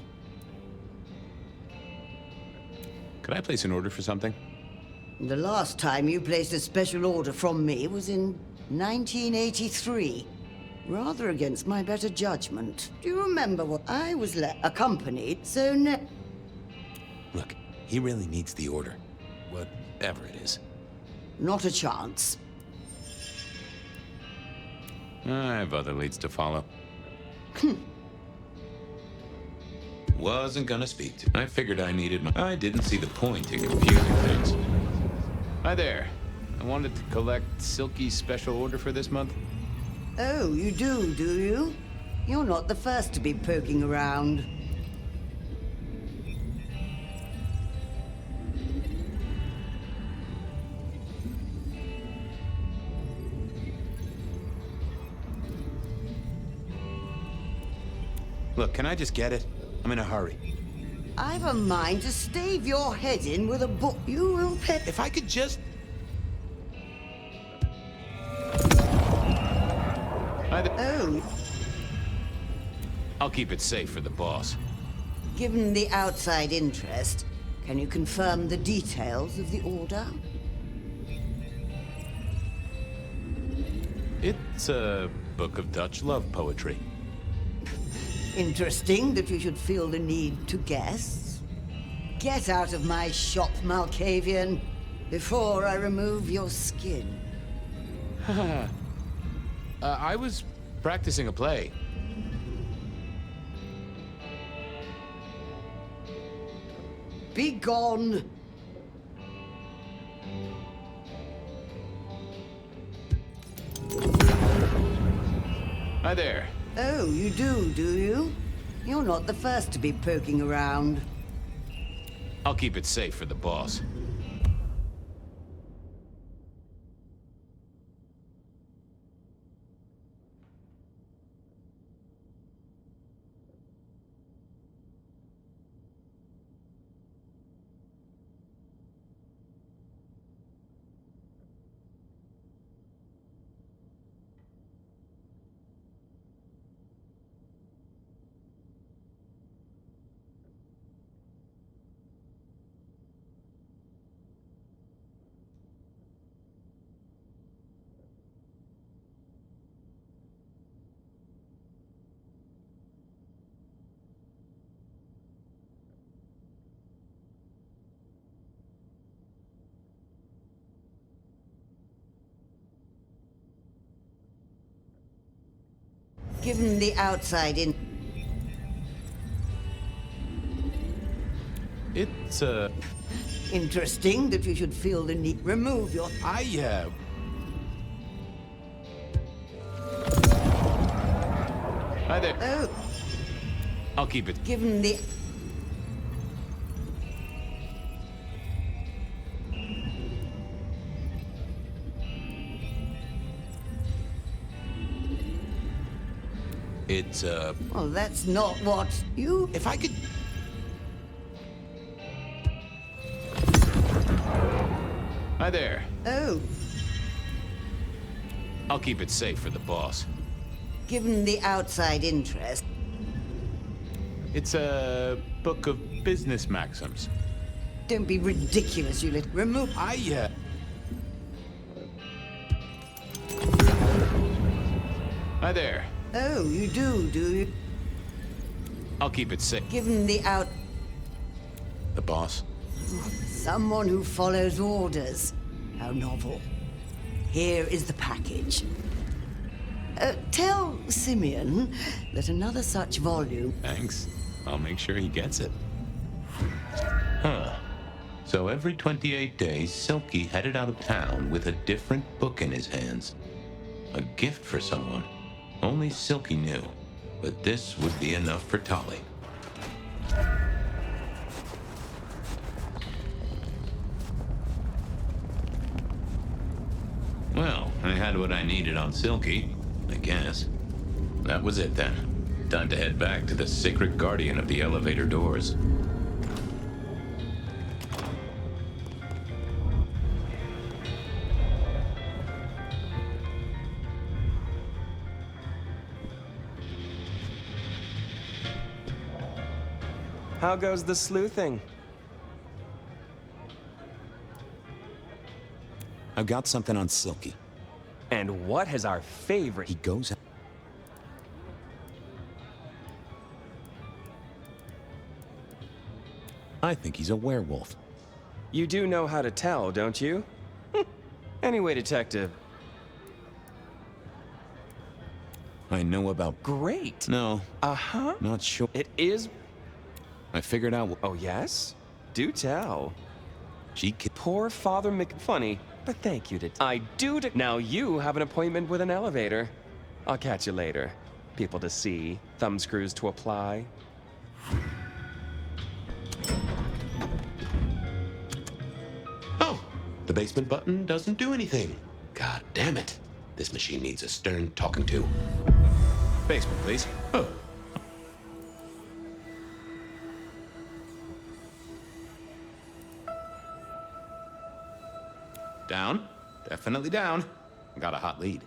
Could I place an order for something? The last time you placed a special order from me was in 1983. Rather against my better judgment. Do you remember what I was accompanied, so Look, he really needs the order. Whatever it is. Not a chance. I have other leads to follow. Wasn't gonna speak to. I figured I needed my... I didn't see the point in confusing things. Hi there. I wanted to collect Silky's special order for this month. Oh, you do you? You're not the first to be poking around. Look, can I just get it? I'm in a hurry. I've a mind to stave your head in with a book. You will pay. If I could just... Oh. I'll keep it safe for the boss. Given the outside interest, can you confirm the details of the order? It's a book of Dutch love poetry. Interesting that you should feel the need to guess. Get out of my shop, Malkavian, before I remove your skin. I was practicing a play. Be gone! Hi there. Oh, you do you? You're not the first to be poking around. I'll keep it safe for the boss. Given the outside in... It's, Interesting that you should feel the need. Remove your... Hi there. Oh. I'll keep it. Given the... It's, Well, that's not what you... If I could... Hi there. Oh. I'll keep it safe for the boss. Given the outside interest... It's a book of business maxims. Don't be ridiculous, you little... Remove... Hi there. Oh, you do you? I'll keep it safe. Given the out... The boss. Someone who follows orders. How novel. Here is the package. Tell Simeon that another such volume... Thanks. I'll make sure he gets it. Huh. So every 28 days, Silky headed out of town with a different book in his hands. A gift for someone. Only Silky knew. But this would be enough for Tolly. Well, I had what I needed on Silky, I guess. That was it then. Time to head back to the sacred guardian of the elevator doors. How goes the sleuthing? I've got something on Silky. And what has our favorite... He goes out... I think he's a werewolf. You do know how to tell, don't you? Anyway, Detective. I know about... Great. No. Uh-huh. Not sure. It is... I figured out... Oh, yes? Do tell. She... Poor Father McFunny, but thank you, I do... Now you have an appointment with an elevator. I'll catch you later. People to see, thumbscrews to apply. Oh, the basement button doesn't do anything. God damn it. This machine needs a stern talking to. Basement, please. Oh. Down. Definitely down. Got a hot lead.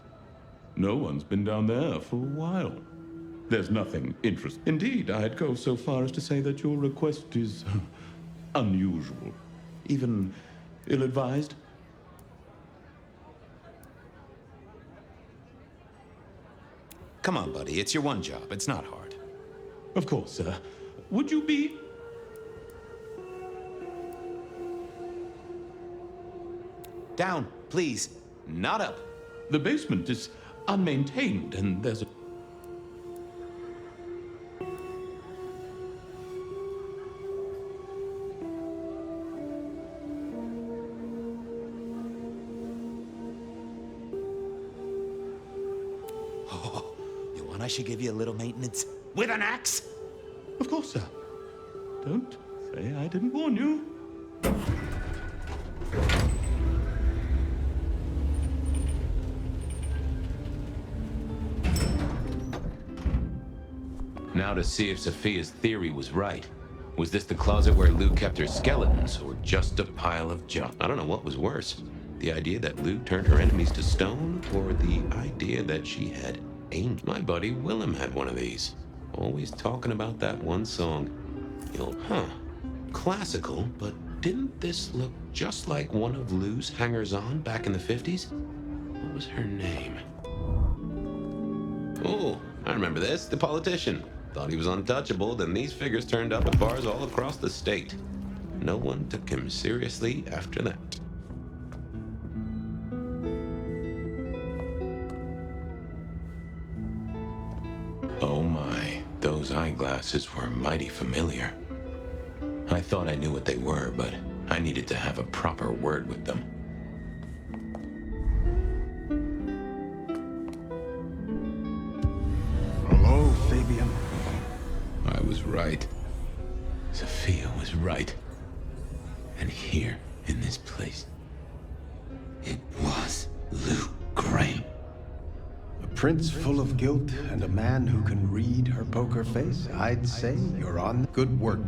No one's been down there for a while. There's nothing interesting. Indeed, I'd go so far as to say that your request is unusual. Even ill-advised. Come on, buddy. It's your one job. It's not hard. Of course, sir. Would you be... Down, please. Not up. The basement is unmaintained, and there's a... Oh, you want I should give you a little maintenance? With an axe? Of course, sir. Don't say I didn't warn you. Now to see if Sophia's theory was right. Was this the closet where Lou kept her skeletons, or just a pile of junk? I don't know what was worse. The idea that Lou turned her enemies to stone, or the idea that she had aimed. My buddy Willem had one of these. Always talking about that one song. Classical, but didn't this look just like one of Lou's hangers-on back in the 50s? What was her name? Oh, I remember this. The politician. Thought he was untouchable, then these figures turned up at bars all across the state. No one took him seriously after that. eyeglasses were mighty familiar. I thought I knew what they were, but I needed to have a proper word with them. Hello, Fabian. I was right. Sophia was right. And here, in this place, it was Luke Graham. A prince full of guilt and a man who can read her poker face. I'd say you're on good work.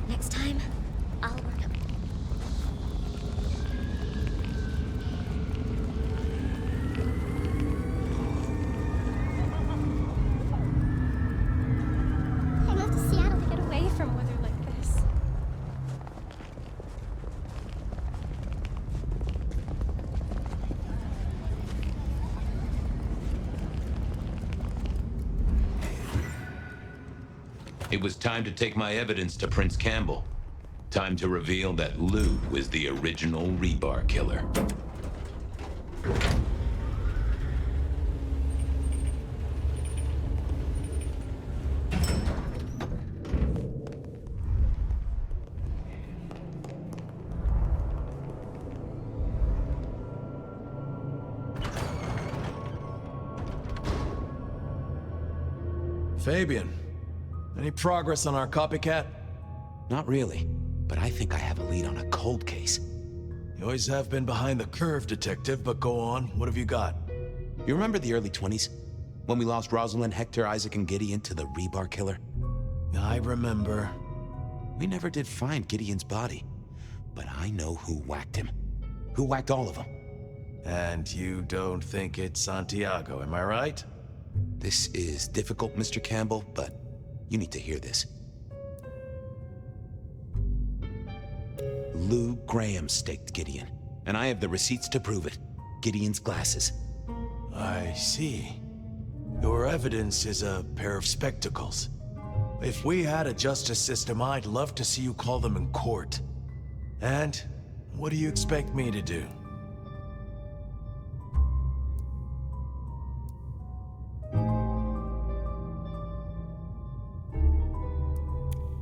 Next time, I'll work up. I moved to Seattle to get away from weather like this. It was time to take my evidence to Prince Campbell. Time to reveal that Lou was the original rebar killer. Fabian, any progress on our copycat? Not really, but I think I have a lead on a cold case. You always have been behind the curve, Detective, but go on. What have you got? You remember the early 20s? When we lost Rosalind, Hector, Isaac, and Gideon to the rebar killer? I remember. We never did find Gideon's body, but I know who whacked him. Who whacked all of them. And you don't think it's Santiago, am I right? This is difficult, Mr. Campbell, but you need to hear this. Lou Graham staked Gideon, and I have the receipts to prove it. Gideon's glasses. I see. Your evidence is a pair of spectacles. If we had a justice system, I'd love to see you call them in court. And what do you expect me to do?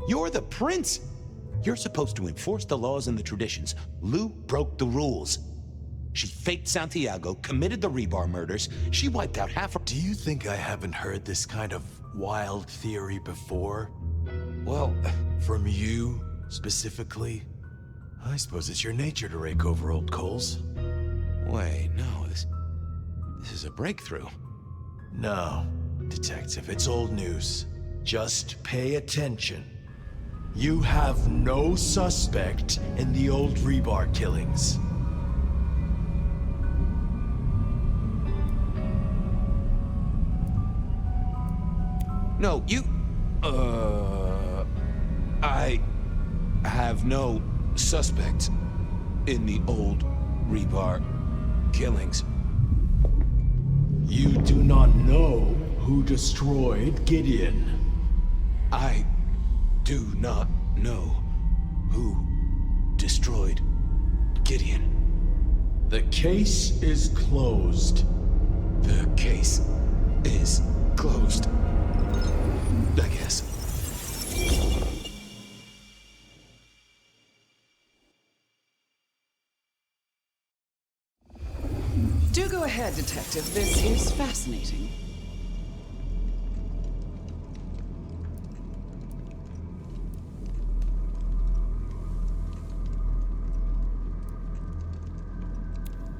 You're the prince! You're supposed to enforce the laws and the traditions. Lou broke the rules. She faked Santiago, committed the rebar murders. She wiped out half of— Do you think I haven't heard this kind of wild theory before? Well, from you, specifically? I suppose it's your nature to rake over old coals. Wait, no, this is a breakthrough. No, Detective, it's old news. Just pay attention. You have no suspect in the old rebar killings. No, you... I have no suspect in the old rebar killings. You do not know who destroyed Gideon. I do not know who destroyed Gideon. The case is closed. The case is closed. I guess. Do go ahead, Detective. This is fascinating.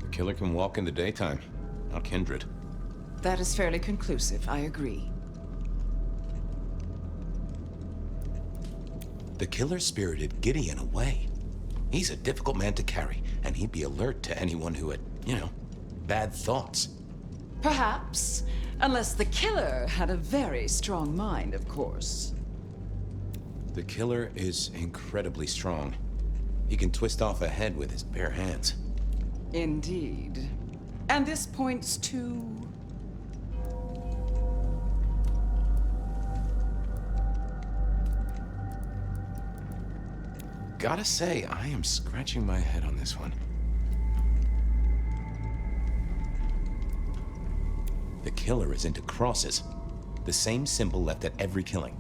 The killer can walk in the daytime, not Kindred. That is fairly conclusive, I agree. The killer spirited Gideon away. He's a difficult man to carry, and he'd be alert to anyone who had, bad thoughts. Perhaps. Unless the killer had a very strong mind, of course. The killer is incredibly strong. He can twist off a head with his bare hands. Indeed. And this points to... Gotta say, I am scratching my head on this one. The killer is into crosses. The same symbol left at every killing.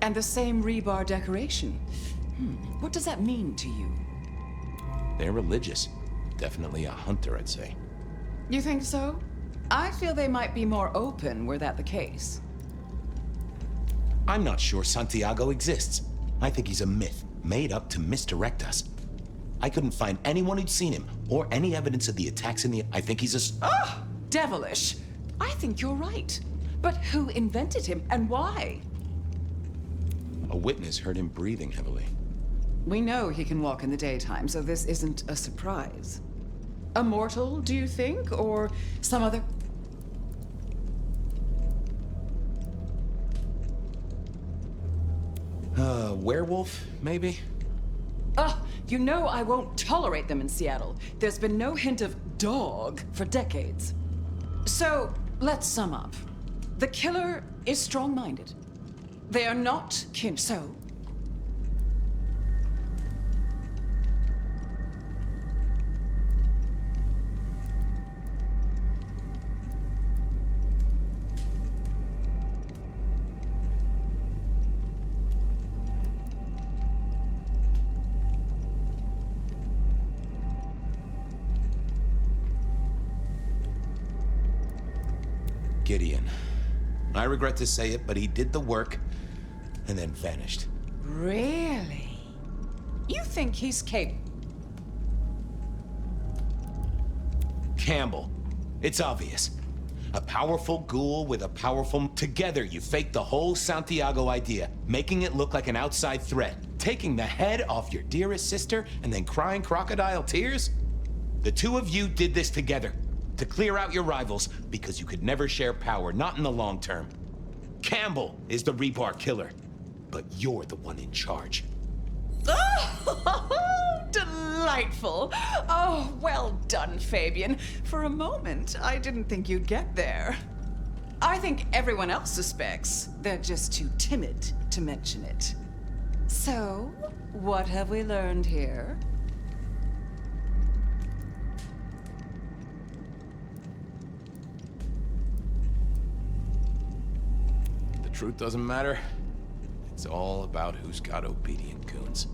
And the same rebar decoration. What does that mean to you? They're religious. Definitely a hunter, I'd say. You think so? I feel they might be more open were that the case. I'm not sure Santiago exists. I think he's a myth, made up to misdirect us. I couldn't find anyone who'd seen him, or any evidence of the attacks in the... I think he's a... Ah! Devilish! I think you're right. But who invented him, and why? A witness heard him breathing heavily. We know he can walk in the daytime, so this isn't a surprise. A mortal, do you think? Or some other... Werewolf, maybe? You know I won't tolerate them in Seattle. There's been no hint of dog for decades. So, let's sum up. The killer is strong-minded. They are not kin, so... Gideon. I regret to say it, but he did the work and then vanished. Really? You think he's capable? Campbell. It's obvious. A powerful ghoul with a powerful... Together, you faked the whole Santiago idea, making it look like an outside threat. Taking the head off your dearest sister and then crying crocodile tears? The two of you did this together. To clear out your rivals, because you could never share power, not in the long term. Campbell is the rebar killer, but you're the one in charge. Oh, delightful. Oh, well done, Fabian. For a moment, I didn't think you'd get there. I think everyone else suspects. They're just too timid to mention it. So, what have we learned here? Truth doesn't matter. It's all about who's got obedient goons.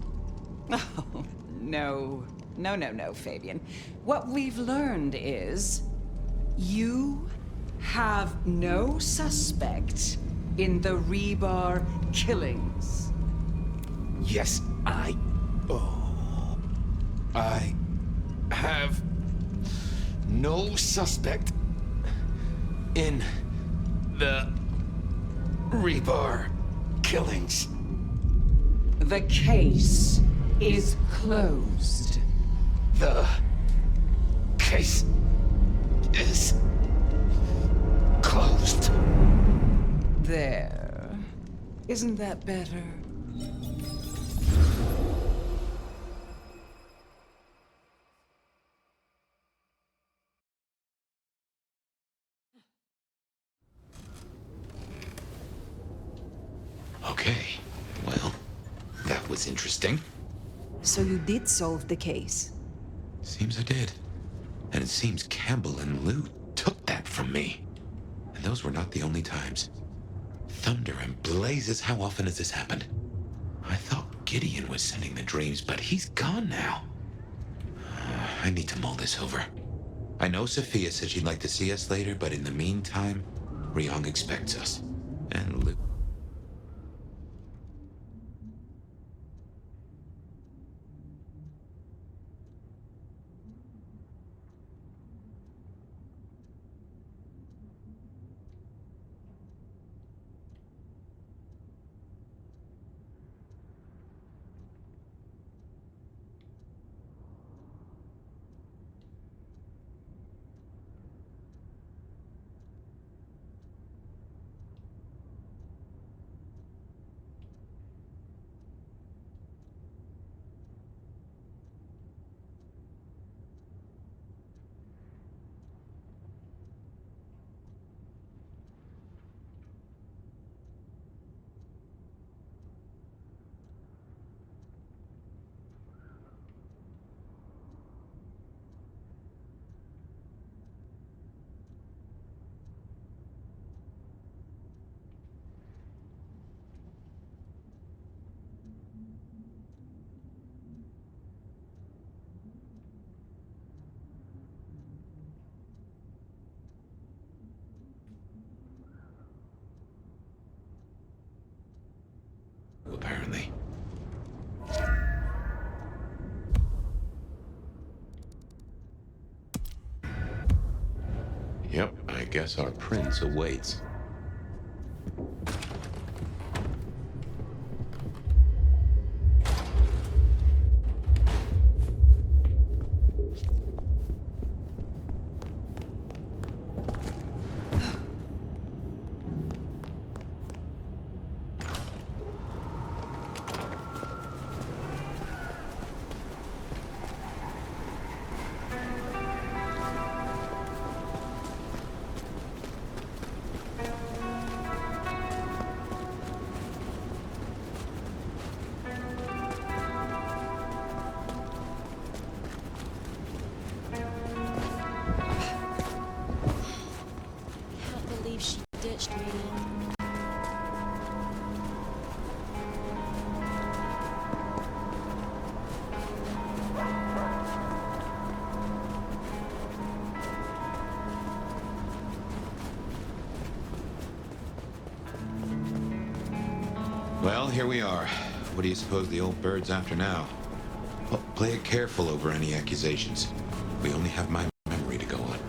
Oh, no. No, Fabian. What we've learned is you have no suspect in the rebar killings. Yes, I have no suspect in the rebar killings. The case is closed. The case is closed. There. Isn't that better? Okay, well, that was interesting. So you did solve the case? Seems I did. And it seems Campbell and Lou took that from me. And those were not the only times. Thunder and blazes, how often has this happened? I thought Gideon was sending the dreams, but he's gone now. I need to mull this over. I know Sophia said she'd like to see us later, but in the meantime, Ryong expects us. And Luke. Apparently. Yep, I guess our prince awaits. She ditched me. Well, here we are. What do you suppose the old bird's after now? Well, play it careful over any accusations. We only have my memory to go on.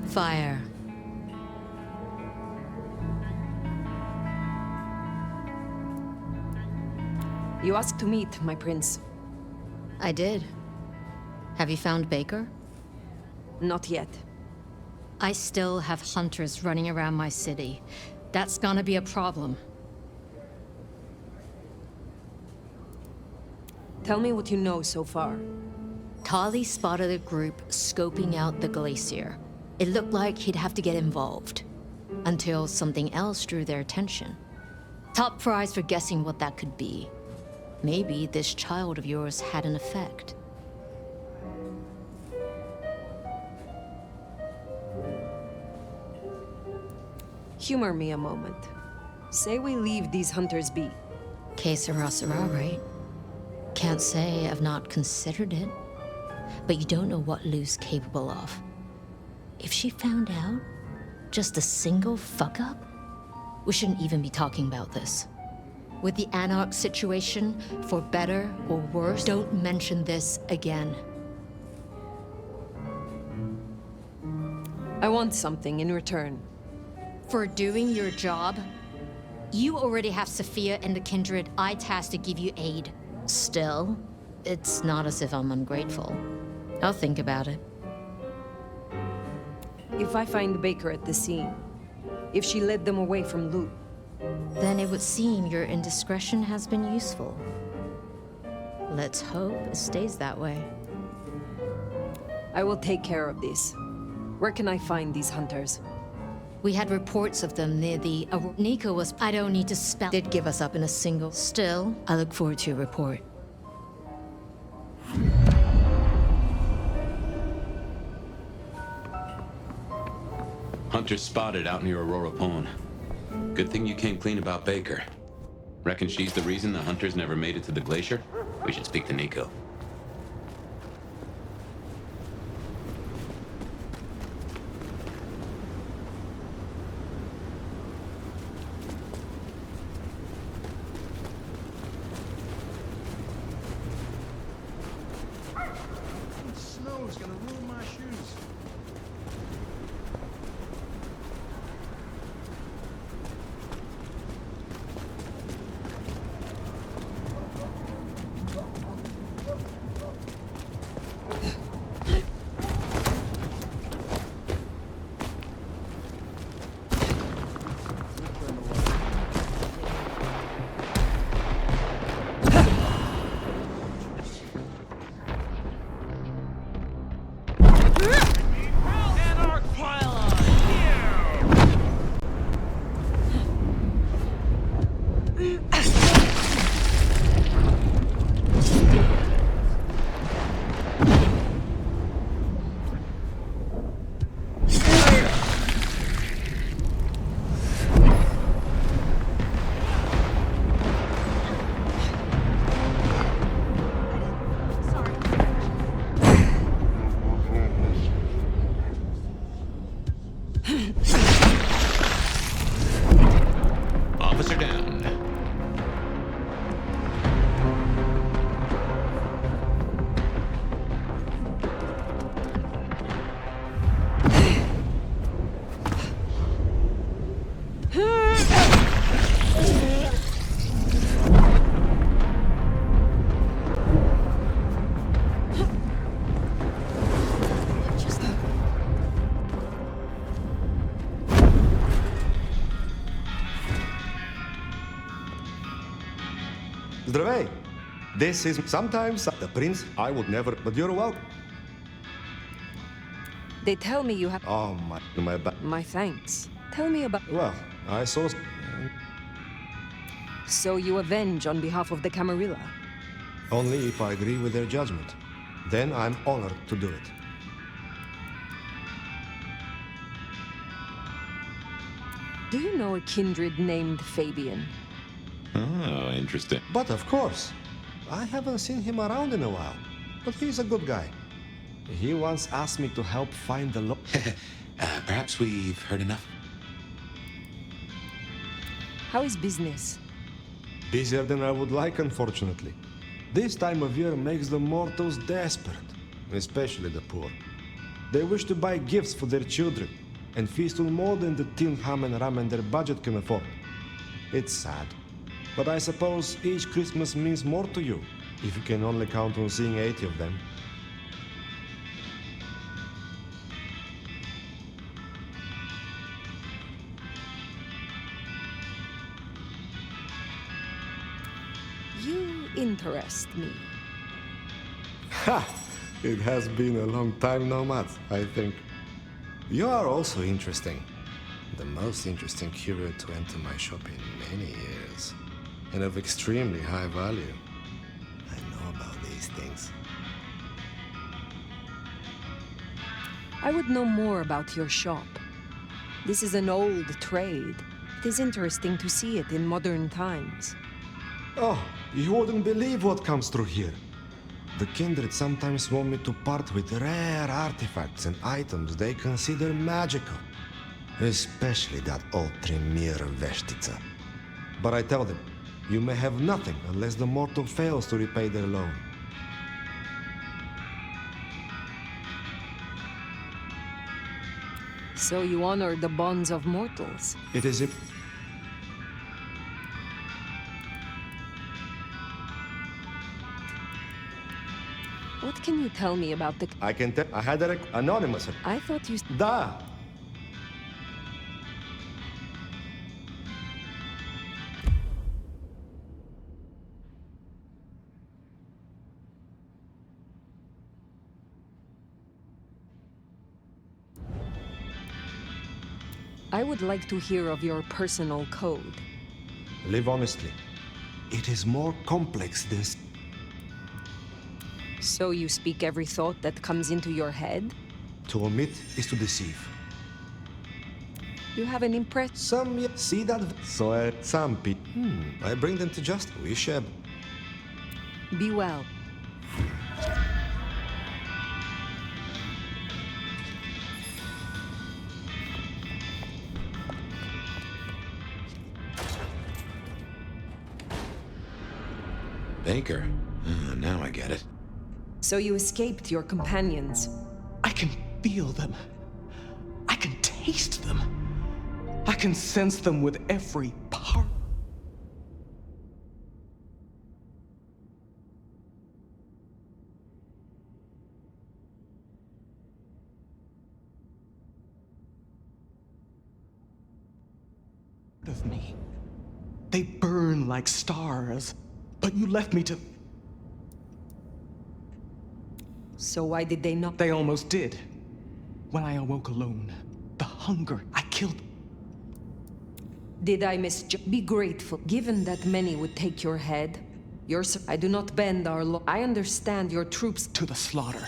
Fire. You asked to meet, my prince. I did. Have you found Baker? Not yet. I still have hunters running around my city. That's gonna be a problem. Tell me what you know so far. Tali spotted a group scoping out the glacier. It looked like he'd have to get involved. Until something else drew their attention. Top prize for guessing what that could be. Maybe this child of yours had an effect. Humor me a moment. Say we leave these hunters be. Que sera, sera, right? Can't say I've not considered it. But you don't know what Lou's capable of. If she found out, just a single fuck-up, we shouldn't even be talking about this. With the Anarch situation, for better or worse, don't mention this again. I want something in return. For doing your job? You already have Sophia and the kindred I tasked to give you aid. Still, it's not as if I'm ungrateful. I'll think about it. If I find Baker at the scene, if she led them away from Lou, then it would seem your indiscretion has been useful. Let's hope it stays that way. I will take care of this. Where can I find these hunters? We had reports of them near the... Nico was... I don't need to spell... Did give us up in a single... Still, I look forward to your report. Hunter spotted out near Aurora Pond. Good thing you came clean about Baker. Reckon she's the reason the hunters never made it to the glacier? We should speak to Nico. Snow's gonna ruin my shoes. Officer down. Zdravey! This is sometimes the prince. I would never, but you're welcome. They tell me you have... Oh, my bad. My thanks. Tell me about... Well, I saw... So you avenge on behalf of the Camarilla? Only if I agree with their judgment. Then I'm honored to do it. Do you know a kindred named Fabian? Oh, interesting. But of course. I haven't seen him around in a while. But he's a good guy. He once asked me to help find the perhaps we've heard enough. How is business? Busier than I would like, unfortunately. This time of year makes the mortals desperate, especially the poor. They wish to buy gifts for their children, and feast on more than the tin ham and ramen their budget can afford. It's sad. But I suppose each Christmas means more to you, if you can only count on seeing 80 of them. You interest me. Ha! It has been a long time no Matt, I think. You are also interesting. The most interesting curio to enter my shop in many years. And of extremely high value. I know about these things. I would know more about your shop. This is an old trade. It is interesting to see it in modern times. Oh, you wouldn't believe what comes through here. The kindred sometimes want me to part with rare artifacts and items they consider magical. Especially that old Tremere Veshtica. But I tell them, you may have nothing unless the mortal fails to repay their loan. So you honor the bonds of mortals? It is What can you tell me about the... I can tell. I had a anonymous. I thought you... Da! I would like to hear of your personal code. Live honestly. It is more complex than... So you speak every thought that comes into your head? To omit is to deceive. You have an impress. See that? So, some people. I bring them to justice. We shall. Be well. Baker. Now I get it. So you escaped your companions. I can feel them. I can taste them. I can sense them with every part. Of me. They burn like stars, but you left me to... So why did they not? They almost did. When I awoke alone, the hunger, I killed... Did I misjudge? Be grateful. Given that many would take your head, I do not bend our law. I understand your troops to the slaughter.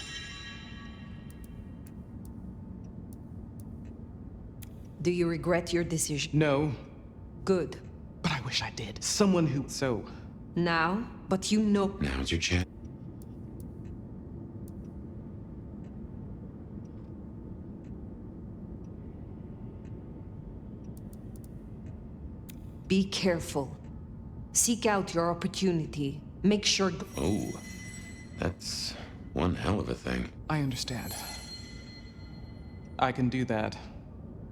Do you regret your decision? No. Good. But I wish I did. Someone who... So... Now? But you know... Now's your chance. Be careful. Seek out your opportunity. Make sure... Oh, that's one hell of a thing. I understand. I can do that.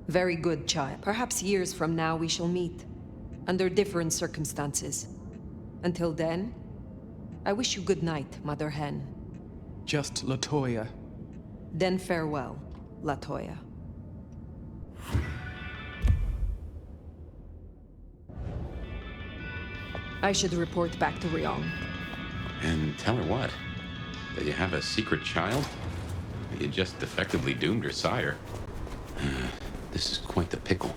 Very good, child. Perhaps years from now we shall meet. Under different circumstances. Until then, I wish you good night, Mother Hen. Just Latoya. Then farewell, Latoya. I should report back to Ryong. And tell her what? That you have a secret child? You just effectively doomed her sire. This is quite the pickle.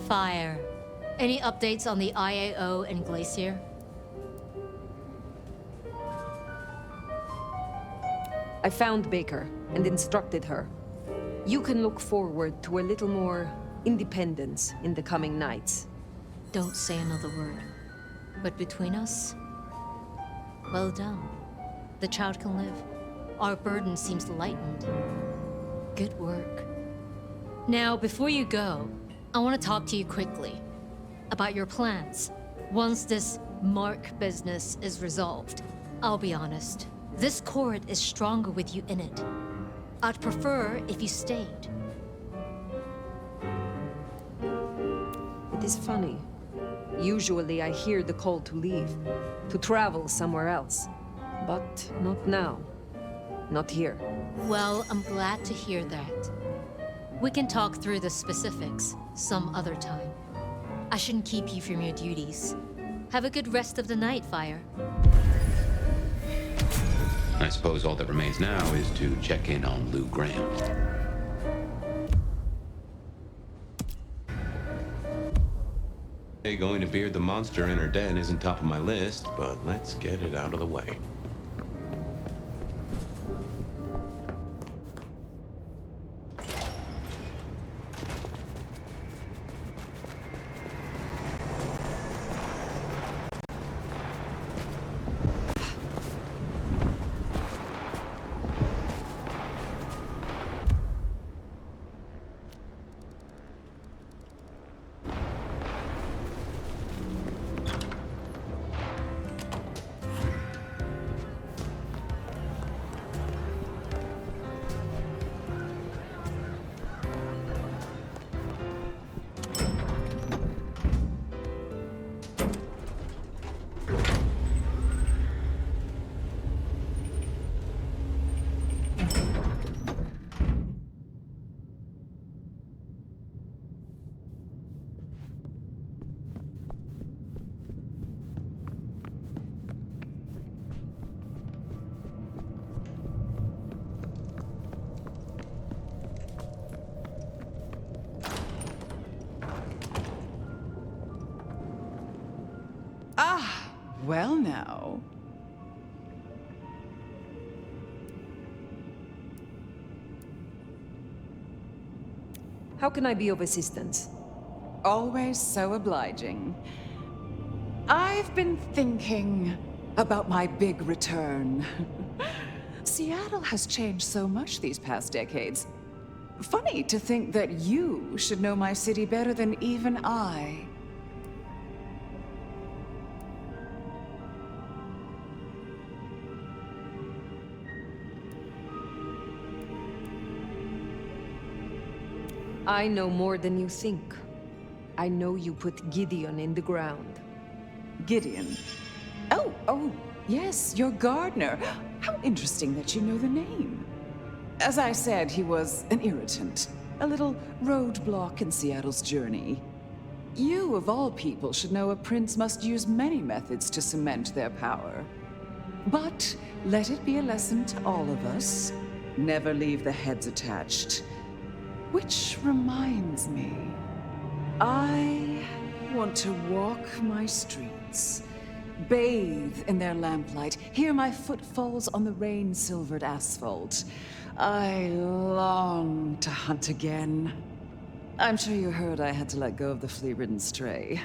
Fire. Any updates on the IAO and Glacier? I found Baker and instructed her. You can look forward to a little more independence in the coming nights. Don't say another word. But between us, well done. The child can live. Our burden seems lightened. Good work. Now, before you go, I want to talk to you quickly about your plans. Once this Mark business is resolved, I'll be honest, this court is stronger with you in it. I'd prefer if you stayed. It is funny. Usually I hear the call to leave, to travel somewhere else. But not now. Not here. Well, I'm glad to hear that. We can talk through the specifics some other time. I shouldn't keep you from your duties. Have a good rest of the night, Fire. I suppose all that remains now is to check in on Lou Graham. Hey, going to beard the monster in her den isn't top of my list, but let's get it out of the way. Well now. How can I be of assistance? Always so obliging. I've been thinking about my big return. Seattle has changed so much these past decades. Funny to think that you should know my city better than even I. I know more than you think. I know you put Gideon in the ground. Gideon? Oh, yes, your gardener. How interesting that you know the name. As I said, he was an irritant, a little roadblock in Seattle's journey. You, of all people, should know a prince must use many methods to cement their power. But let it be a lesson to all of us. Never leave the heads attached. Which reminds me, I want to walk my streets, bathe in their lamplight, hear my footfalls on the rain-silvered asphalt. I long to hunt again. I'm sure you heard I had to let go of the flea-ridden stray.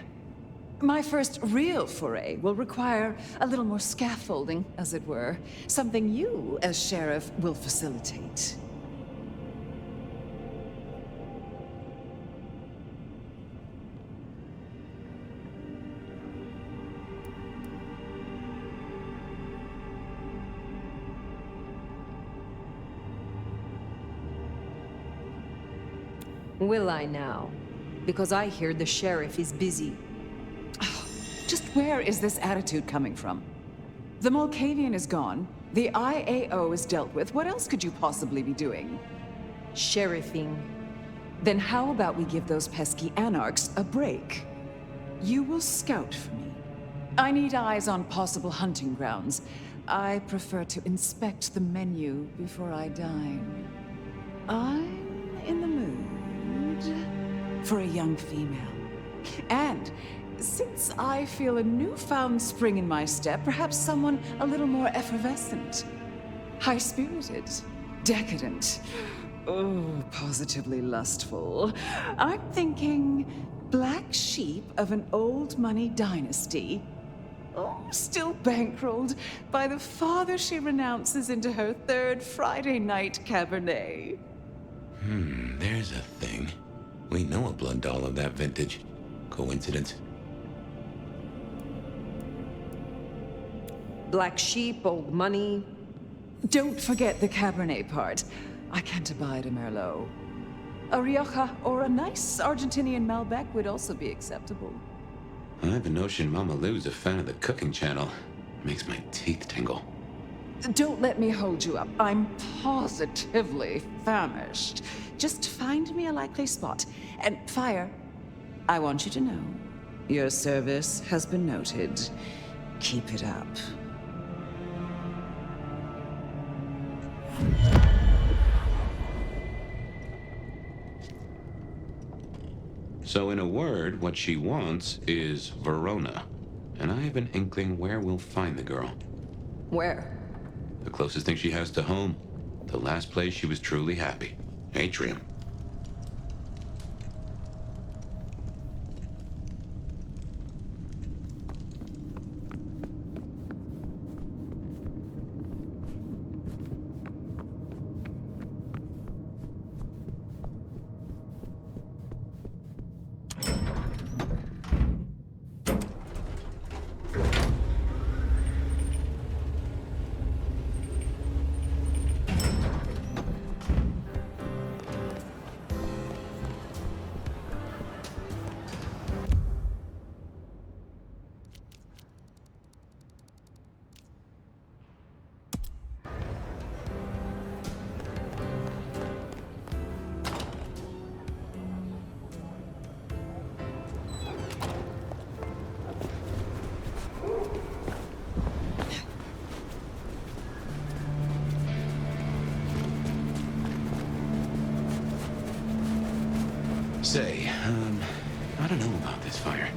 My first real foray will require a little more scaffolding, as it were. Something you, as sheriff, will facilitate. Will I now? Because I hear the sheriff is busy. Just where is this attitude coming from? The Mulcavian is gone. The IAO is dealt with. What else could you possibly be doing? Sheriffing. Then how about we give those pesky anarchs a break? You will scout for me. I need eyes on possible hunting grounds. I prefer to inspect the menu before I dine. I'm in the mood for a young female. And since I feel a newfound spring in my step, perhaps someone a little more effervescent. High-spirited. Decadent. Oh, positively lustful. I'm thinking black sheep of an old money dynasty. Oh, still bankrolled by the father she renounces into her third Friday night Cabernet. There's a thing. We know a blood doll of that vintage. Coincidence? Black sheep, old money. Don't forget the Cabernet part. I can't abide a Merlot. A Rioja or a nice Argentinian Malbec would also be acceptable. I have a notion Mama Lou's a fan of the cooking channel. Makes my teeth tingle. Don't let me hold you up. I'm positively famished. Just find me a likely spot. And Fire, I want you to know, your service has been noted. Keep it up. So in a word, what she wants is Verona. And I have an inkling where we'll find the girl. Where? The closest thing she has to home. The last place she was truly happy. Atrium. Say, I don't know about this, Fire.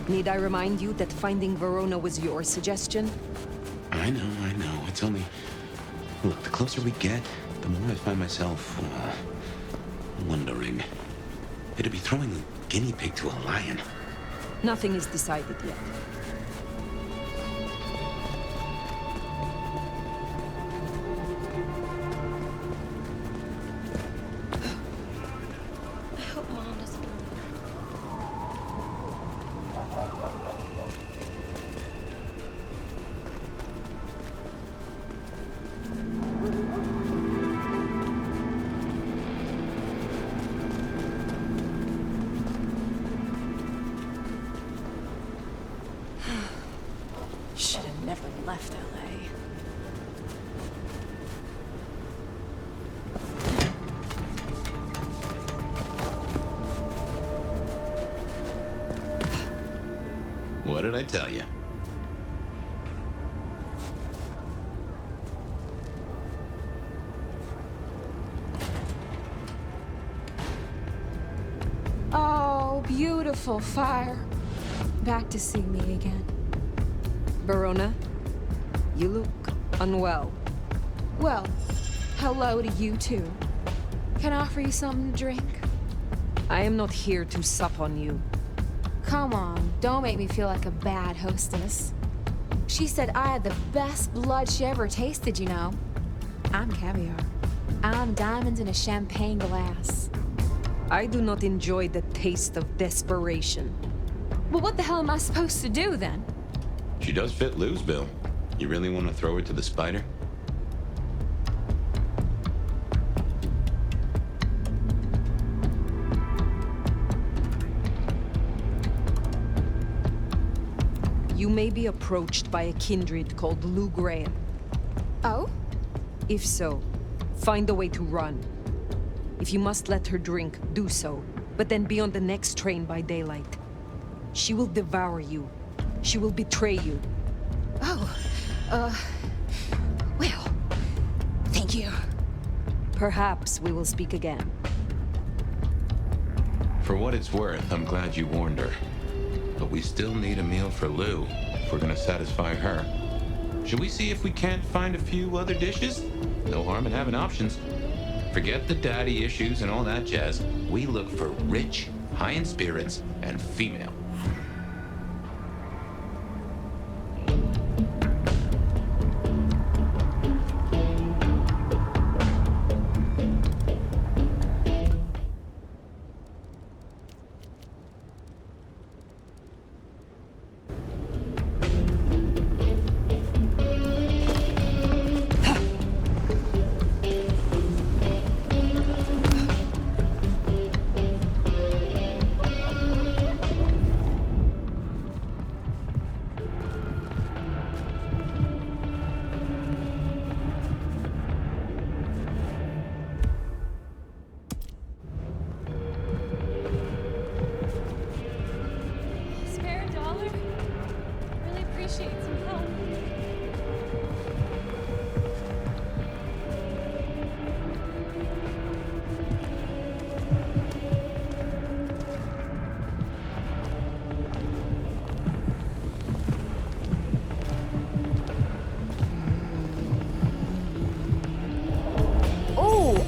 Need I remind you that finding Verona was your suggestion? I know. It's only... Look, the closer we get, the more I find myself, wondering. It'd be throwing a guinea pig to a lion. Nothing is decided yet. I hope Mom doesn't know. Should have never left LA. What did I tell you? Oh, beautiful fire. Back to see me again. Verona, you look unwell. Well, hello to you too. Can I offer you something to drink? I am not here to sup on you. Come on, don't make me feel like a bad hostess. She said I had the best blood she ever tasted, you know. I'm caviar. I'm diamonds in a champagne glass. I do not enjoy the taste of desperation. Well, what the hell am I supposed to do then? She does fit Lou's bill. You really want to throw her to the spider? You may be approached by a kindred called Lou Graham. Oh? If so, find a way to run. If you must let her drink, do so. But then be on the next train by daylight. She will devour you. She will betray you. Oh, well, thank you. Perhaps we will speak again. For what it's worth, I'm glad you warned her. But we still need a meal for Lou, if we're gonna satisfy her. Should we see if we can't find a few other dishes? No harm in having options. Forget the daddy issues and all that jazz. We look for rich, high in spirits, and female.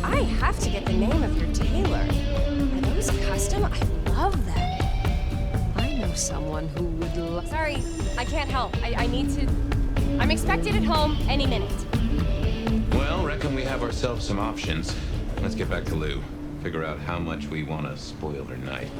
I have to get the name of your tailor. Are those custom? I love them. I know someone who would Sorry, I can't help. I need to... I'm expected at home any minute. Well, reckon we have ourselves some options. Let's get back to Lou. Figure out how much we want to spoil her night.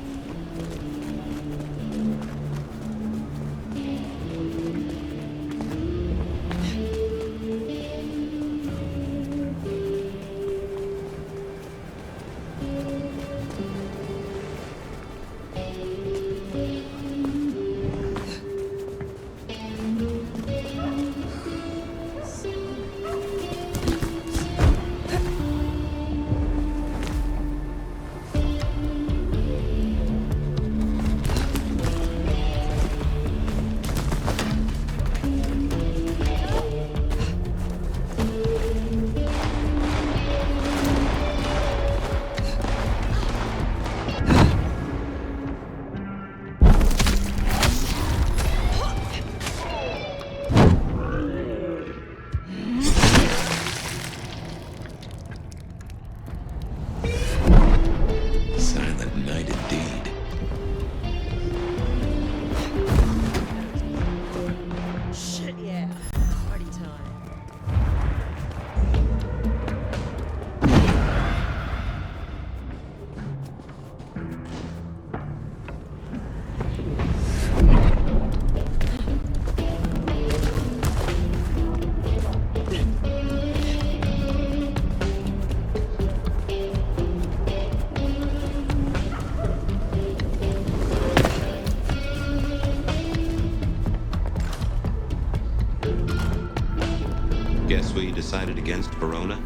against Verona.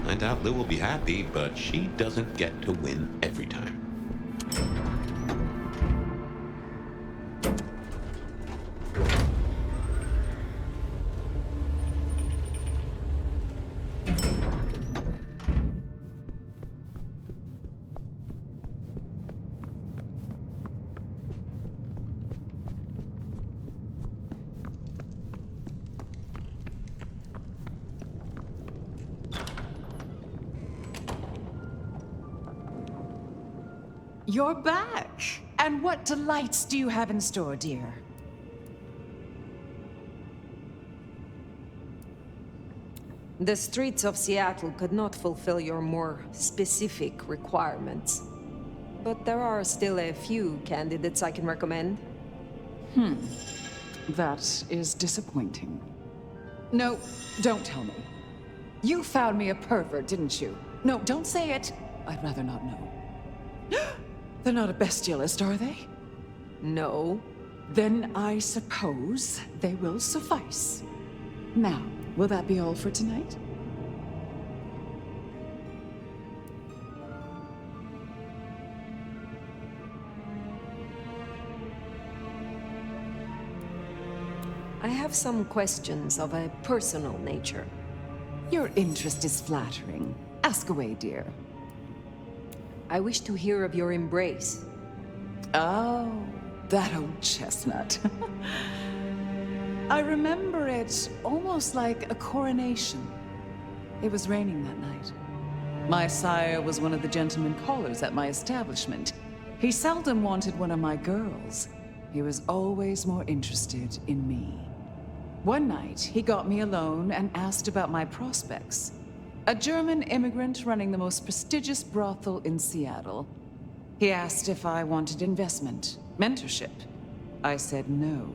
I doubt Lou will be happy, but she doesn't get to win every time. You're back! And what delights do you have in store, dear? The streets of Seattle could not fulfill your more specific requirements. But there are still a few candidates I can recommend. That is disappointing. No, don't tell me. You found me a pervert, didn't you? No, don't say it. I'd rather not know. They're not a bestialist, are they? No. Then I suppose they will suffice. Now, will that be all for tonight? I have some questions of a personal nature. Your interest is flattering. Ask away, dear. I wish to hear of your embrace. Oh, that old chestnut. I remember it almost like a coronation. It was raining that night. My sire was one of the gentlemen callers at my establishment. He seldom wanted one of my girls. He was always more interested in me. One night, he got me alone and asked about my prospects. A German immigrant running the most prestigious brothel in Seattle. He asked if I wanted investment, mentorship. I said no.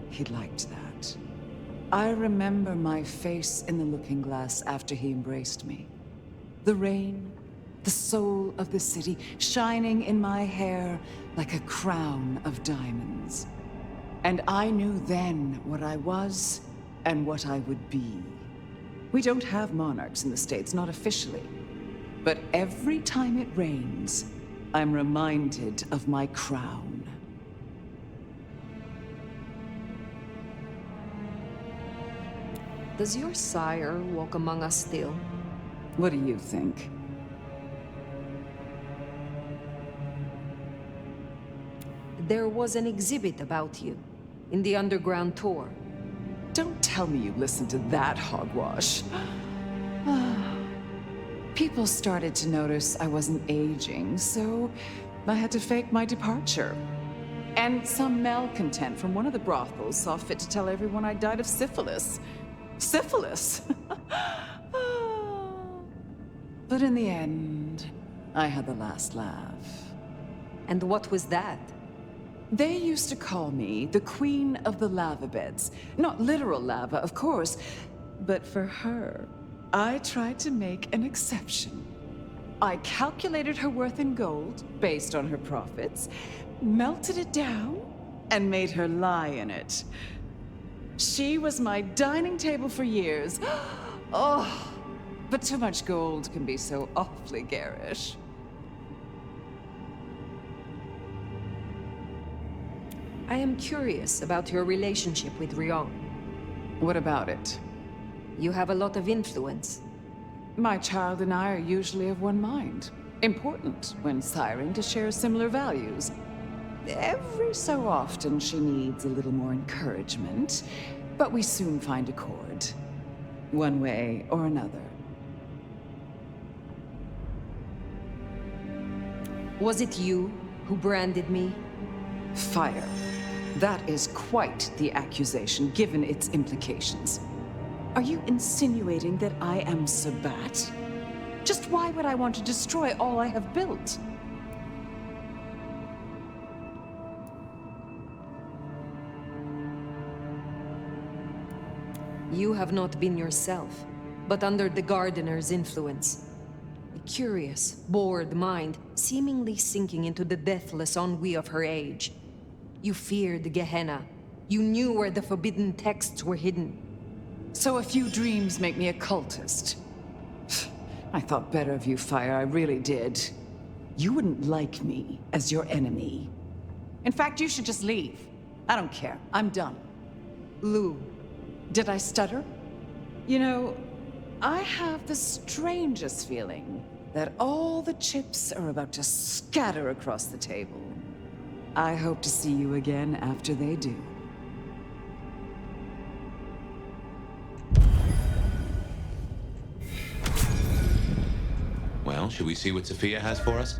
He liked that. I remember my face in the looking glass after he embraced me. The rain, the soul of the city, shining in my hair like a crown of diamonds. And I knew then what I was and what I would be. We don't have monarchs in the States, not officially. But every time it rains, I'm reminded of my crown. Does your sire walk among us still? What do you think? There was an exhibit about you in the underground tour. Don't tell me you listened to that hogwash. People started to notice I wasn't aging, so I had to fake my departure. And some malcontent from one of the brothels saw fit to tell everyone I died of syphilis. Syphilis! But in the end, I had the last laugh. And what was that? They used to call me the Queen of the Lava Beds. Not literal lava, of course, but for her, I tried to make an exception. I calculated her worth in gold, based on her profits, melted it down, and made her lie in it. She was my dining table for years. Oh, but too much gold can be so awfully garish. I am curious about your relationship with Rion. What about it? You have a lot of influence. My child and I are usually of one mind. Important when siring to share similar values. Every so often she needs a little more encouragement, but we soon find accord. One way or another. Was it you who branded me? Fire. That is quite the accusation, given its implications. Are you insinuating that I am Sabat? Just why would I want to destroy all I have built? You have not been yourself, but under the Gardener's influence. A curious, bored mind, seemingly sinking into the deathless ennui of her age. You feared Gehenna. You knew where the forbidden texts were hidden. So a few dreams make me a cultist. I thought better of you, Fire, I really did. You wouldn't like me as your enemy. In fact, you should just leave. I don't care. I'm done. Lou, did I stutter? You know, I have the strangest feeling that all the chips are about to scatter across the table. I hope to see you again after they do. Well, should we see what Sophia has for us?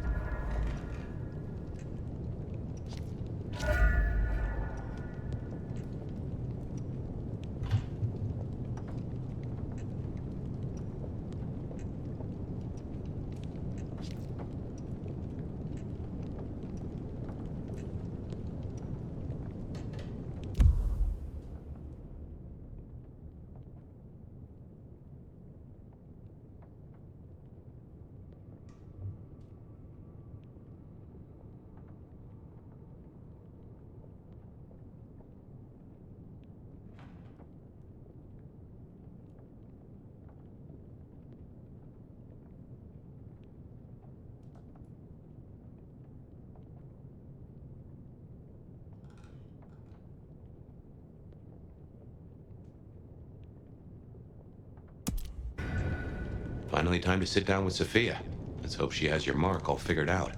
Finally time to sit down with Sophia. Let's hope she has your mark all figured out.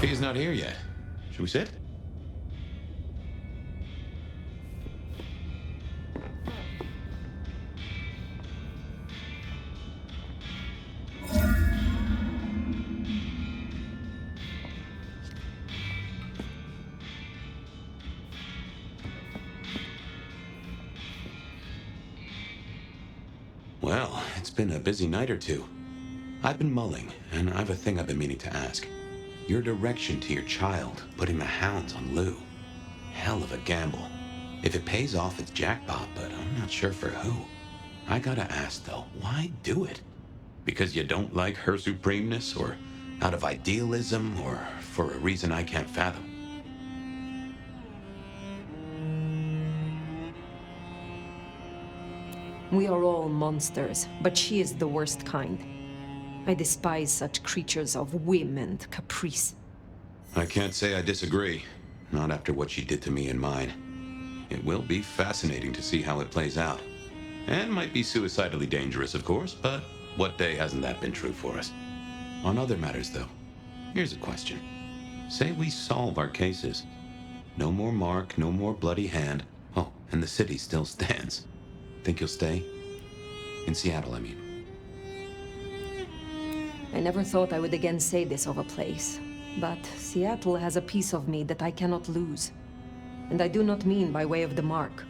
Sophia's not here yet. Should we sit? Well, it's been a busy night or two. I've been mulling, and I have a thing I've been meaning to ask. Your direction to your child, putting the hounds on Lou. Hell of a gamble. If it pays off, it's jackpot, but I'm not sure for who. I gotta ask, though, why do it? Because you don't like her supremeness, or out of idealism, or for a reason I can't fathom? We are all monsters, but she is the worst kind. I despise such creatures of whim and caprice. I can't say I disagree. Not after what she did to me and mine. It will be fascinating to see how it plays out. And might be suicidally dangerous, of course, but what day hasn't that been true for us? On other matters, though, here's a question. Say we solve our cases. No more Mark, no more bloody hand. Oh, and the city still stands. Think you'll stay? In Seattle, I mean. I never thought I would again say this of a place. But Seattle has a piece of me that I cannot lose. And I do not mean by way of the mark.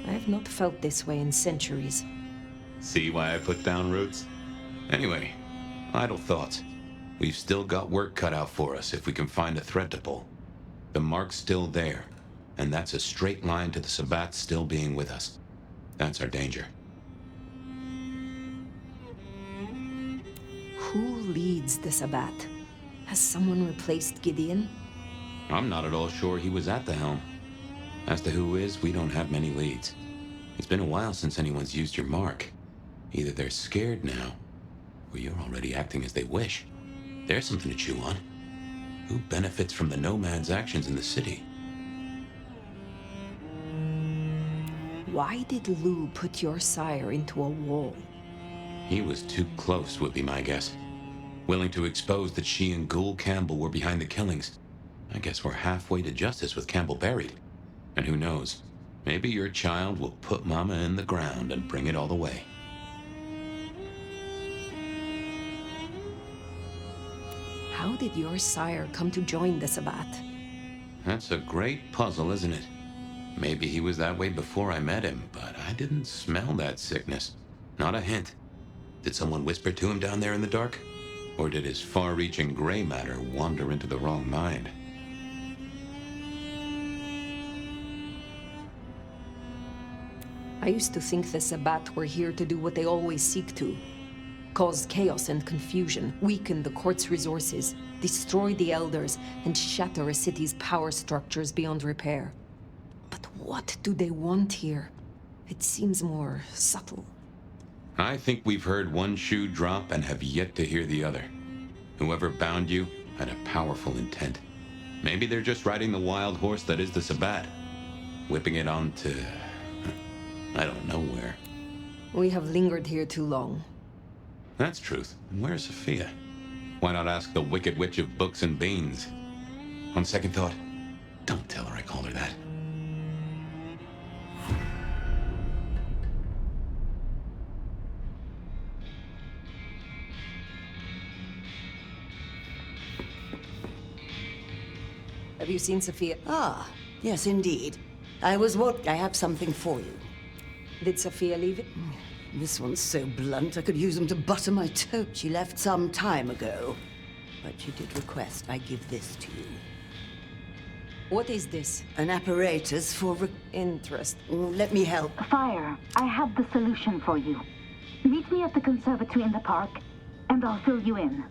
I have not felt this way in centuries. See why I put down roots? Anyway, idle thoughts. We've still got work cut out for us if we can find a thread to pull. The mark's still there, and that's a straight line to the Sabbat still being with us. That's our danger. Who leads the Sabbat? Has someone replaced Gideon? I'm not at all sure he was at the helm. As to who is, we don't have many leads. It's been a while since anyone's used your mark. Either they're scared now, or you're already acting as they wish. There's something to chew on. Who benefits from the nomad's actions in the city? Why did Lou put your sire into a wall? He was too close, would be my guess. Willing to expose that she and Ghoul Campbell were behind the killings. I guess we're halfway to justice with Campbell buried. And who knows, maybe your child will put Mama in the ground and bring it all the way. How did your sire come to join the Sabbat? That's a great puzzle, isn't it? Maybe he was that way before I met him, but I didn't smell that sickness. Not a hint. Did someone whisper to him down there in the dark? Or did his far-reaching gray matter wander into the wrong mind? I used to think the Sabbat were here to do what they always seek to. Cause chaos and confusion, weaken the court's resources, destroy the elders, and shatter a city's power structures beyond repair. But what do they want here? It seems more subtle. I think we've heard one shoe drop and have yet to hear the other. Whoever bound you had a powerful intent. Maybe they're just riding the wild horse that is the Sabbat, whipping it onto... I don't know where. We have lingered here too long. That's truth. And where's Sophia? Why not ask the Wicked Witch of Books and Beans? On second thought, don't tell her I called her that. Have you seen Sophia? Ah, yes, indeed. I have something for you. Did Sophia leave it? This one's so blunt, I could use them to butter my toast. She left some time ago. But she did request I give this to you. What is this? An apparatus for interest. Let me help. Fire, I have the solution for you. Meet me at the conservatory in the park, and I'll fill you in.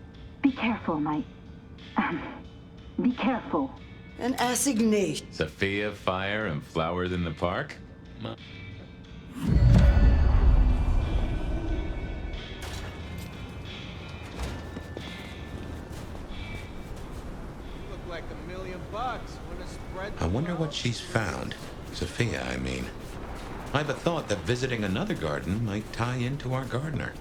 Be careful, be careful. An assignation. Sophia, fire, and flowers in the park? Like $1,000,000. I wonder what she's found. Sophia, I mean. I've a thought that visiting another garden might tie into our gardener.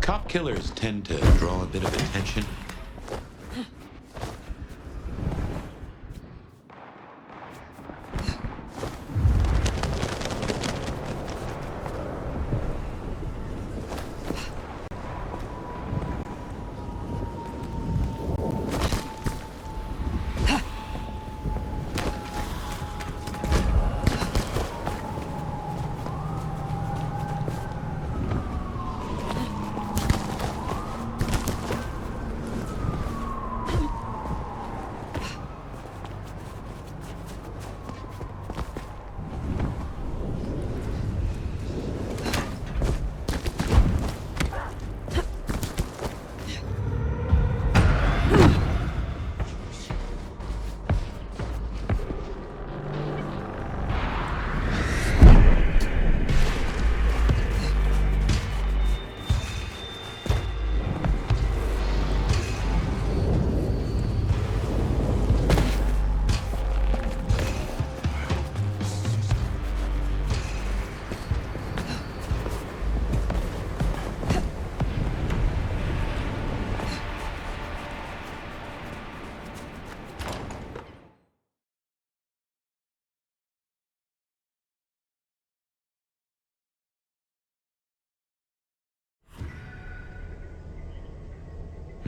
Cop killers tend to draw a bit of attention.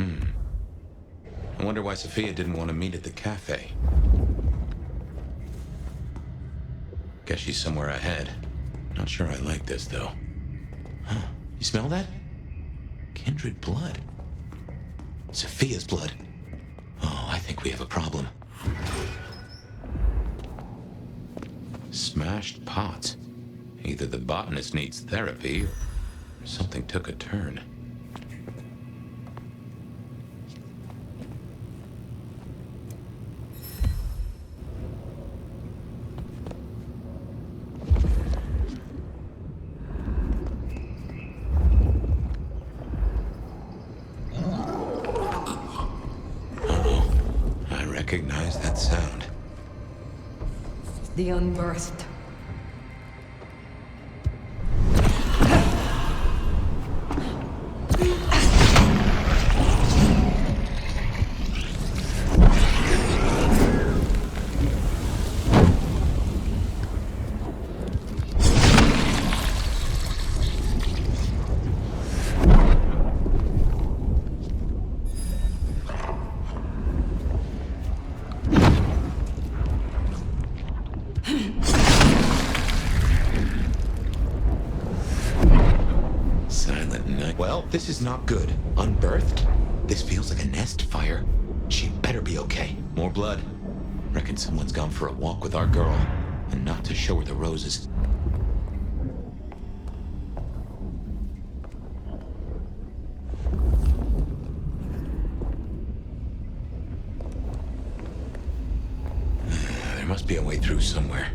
I wonder why Sophia didn't want to meet at the cafe. Guess she's somewhere ahead. Not sure I like this, though. Huh. You smell that? Kindred blood. Sophia's blood. Oh, I think we have a problem. Smashed pots. Either the botanist needs therapy, or something took a turn. I recognize that sound. The unbirthed. Well, this is not good. Unbirthed? This feels like a nest fire. She better be okay. More blood. Reckon someone's gone for a walk with our girl, and not to show her the roses. There must be a way through somewhere.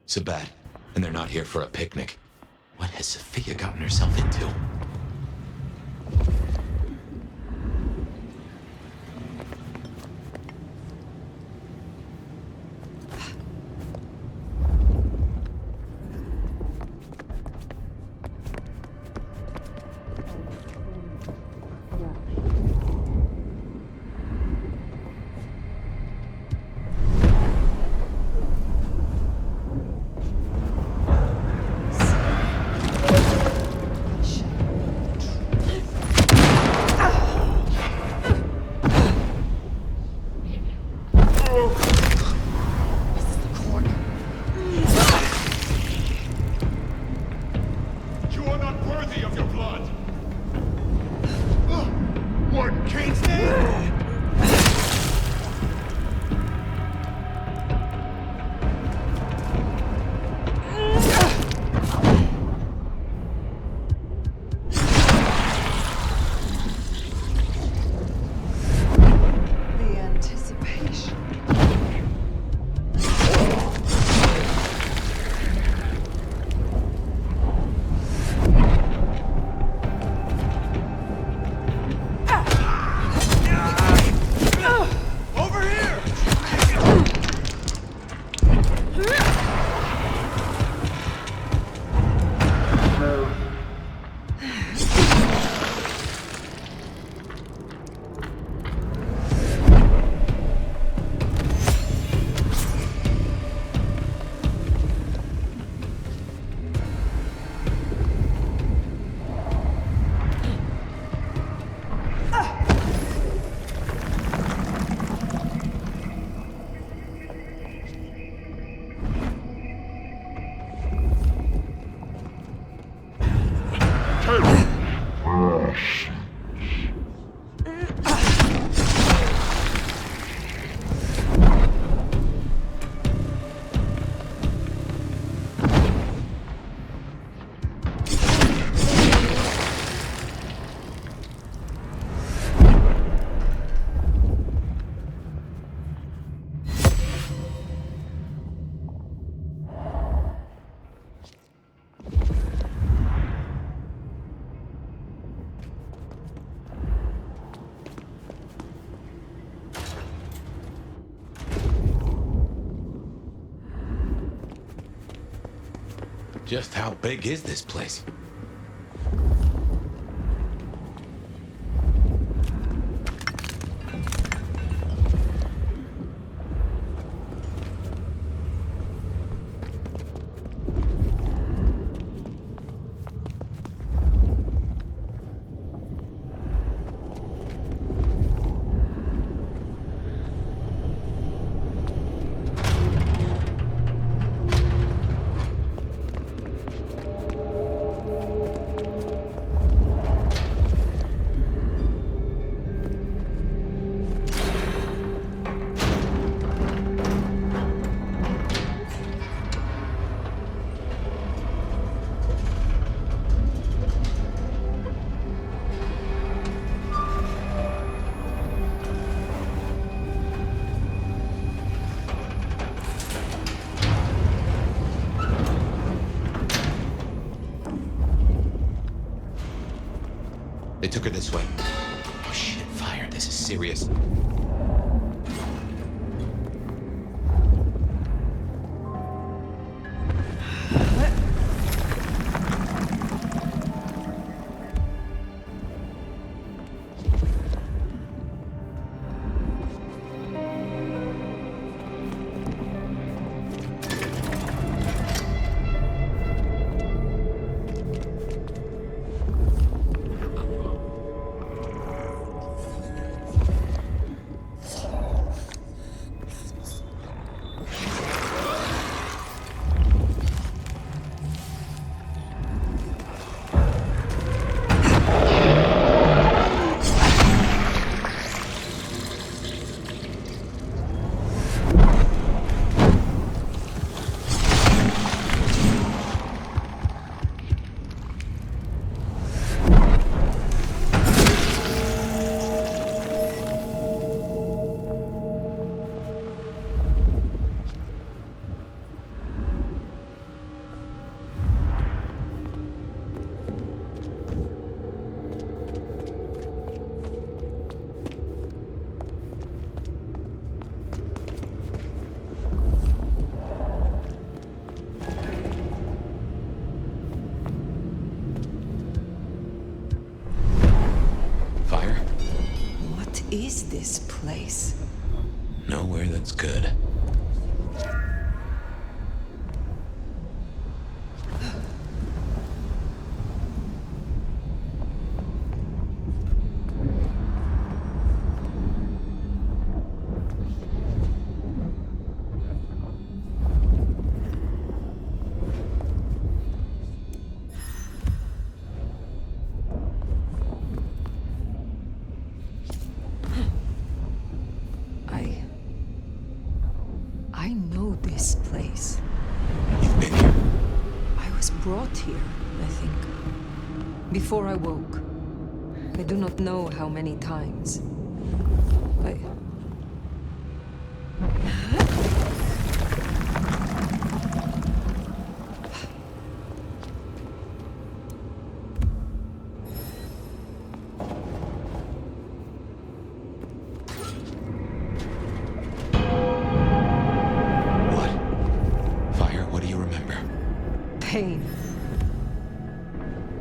Sabat, and they're not here for a picnic. What has Sophia gotten herself into? Just how big is this place? They took her this way. Oh shit, fire. This is serious. Is this place? Nowhere that's good. I know this place. You've been here? I was brought here, I think. Before I woke. I do not know how many times. Pain.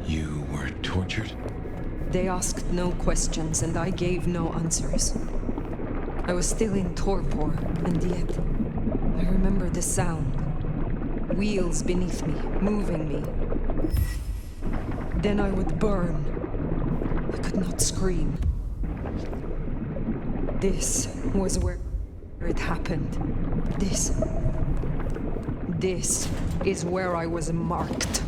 You were tortured? They asked no questions, and I gave no answers. I was still in torpor, and yet I remember the sound. Wheels beneath me, moving me. Then I would burn. I could not scream. This was where it happened. This is where I was marked.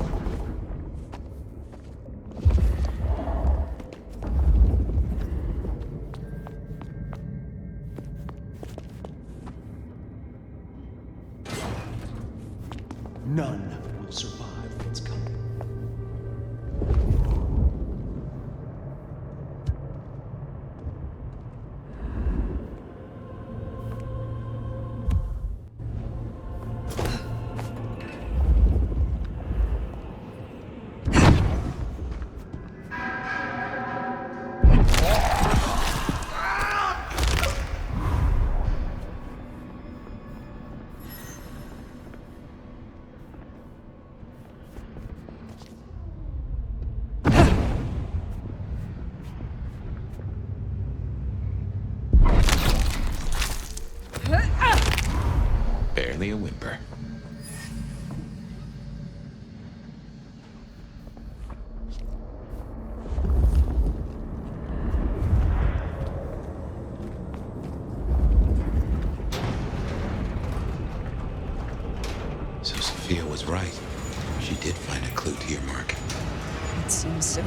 did find a clue to your mark. It seems so.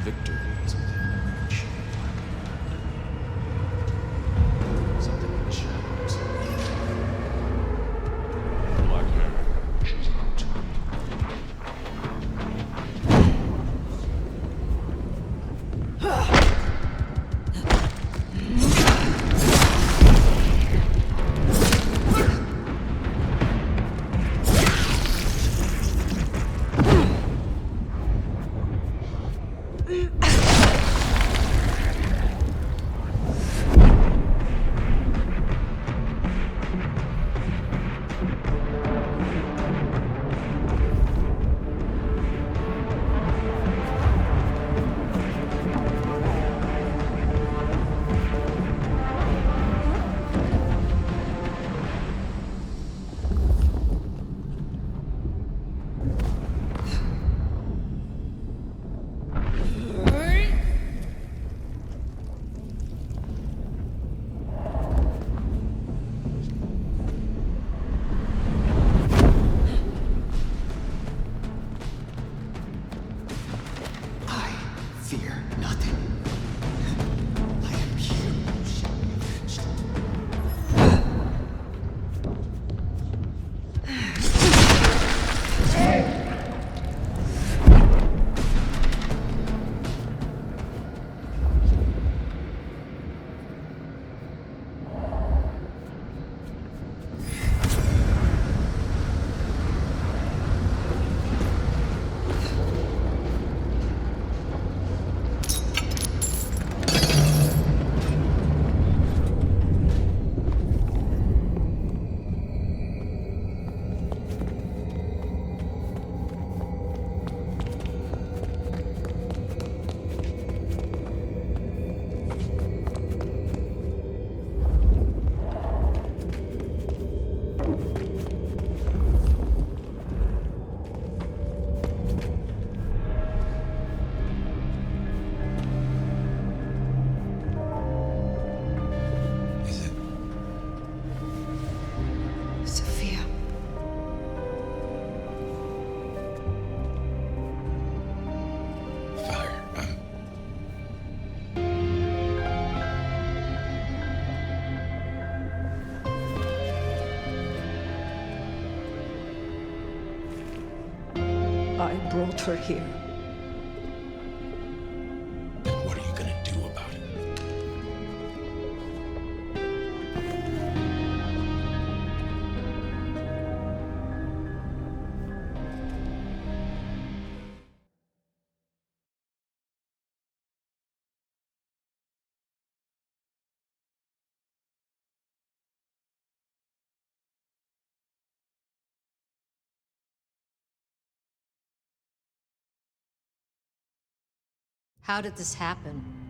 Victor needs something in the shadows. Black hair. She's out. Fear nothing. I am here. You shall be avenged. Sophia. Father, I brought her here. then what are you gonna do about it? How did this happen?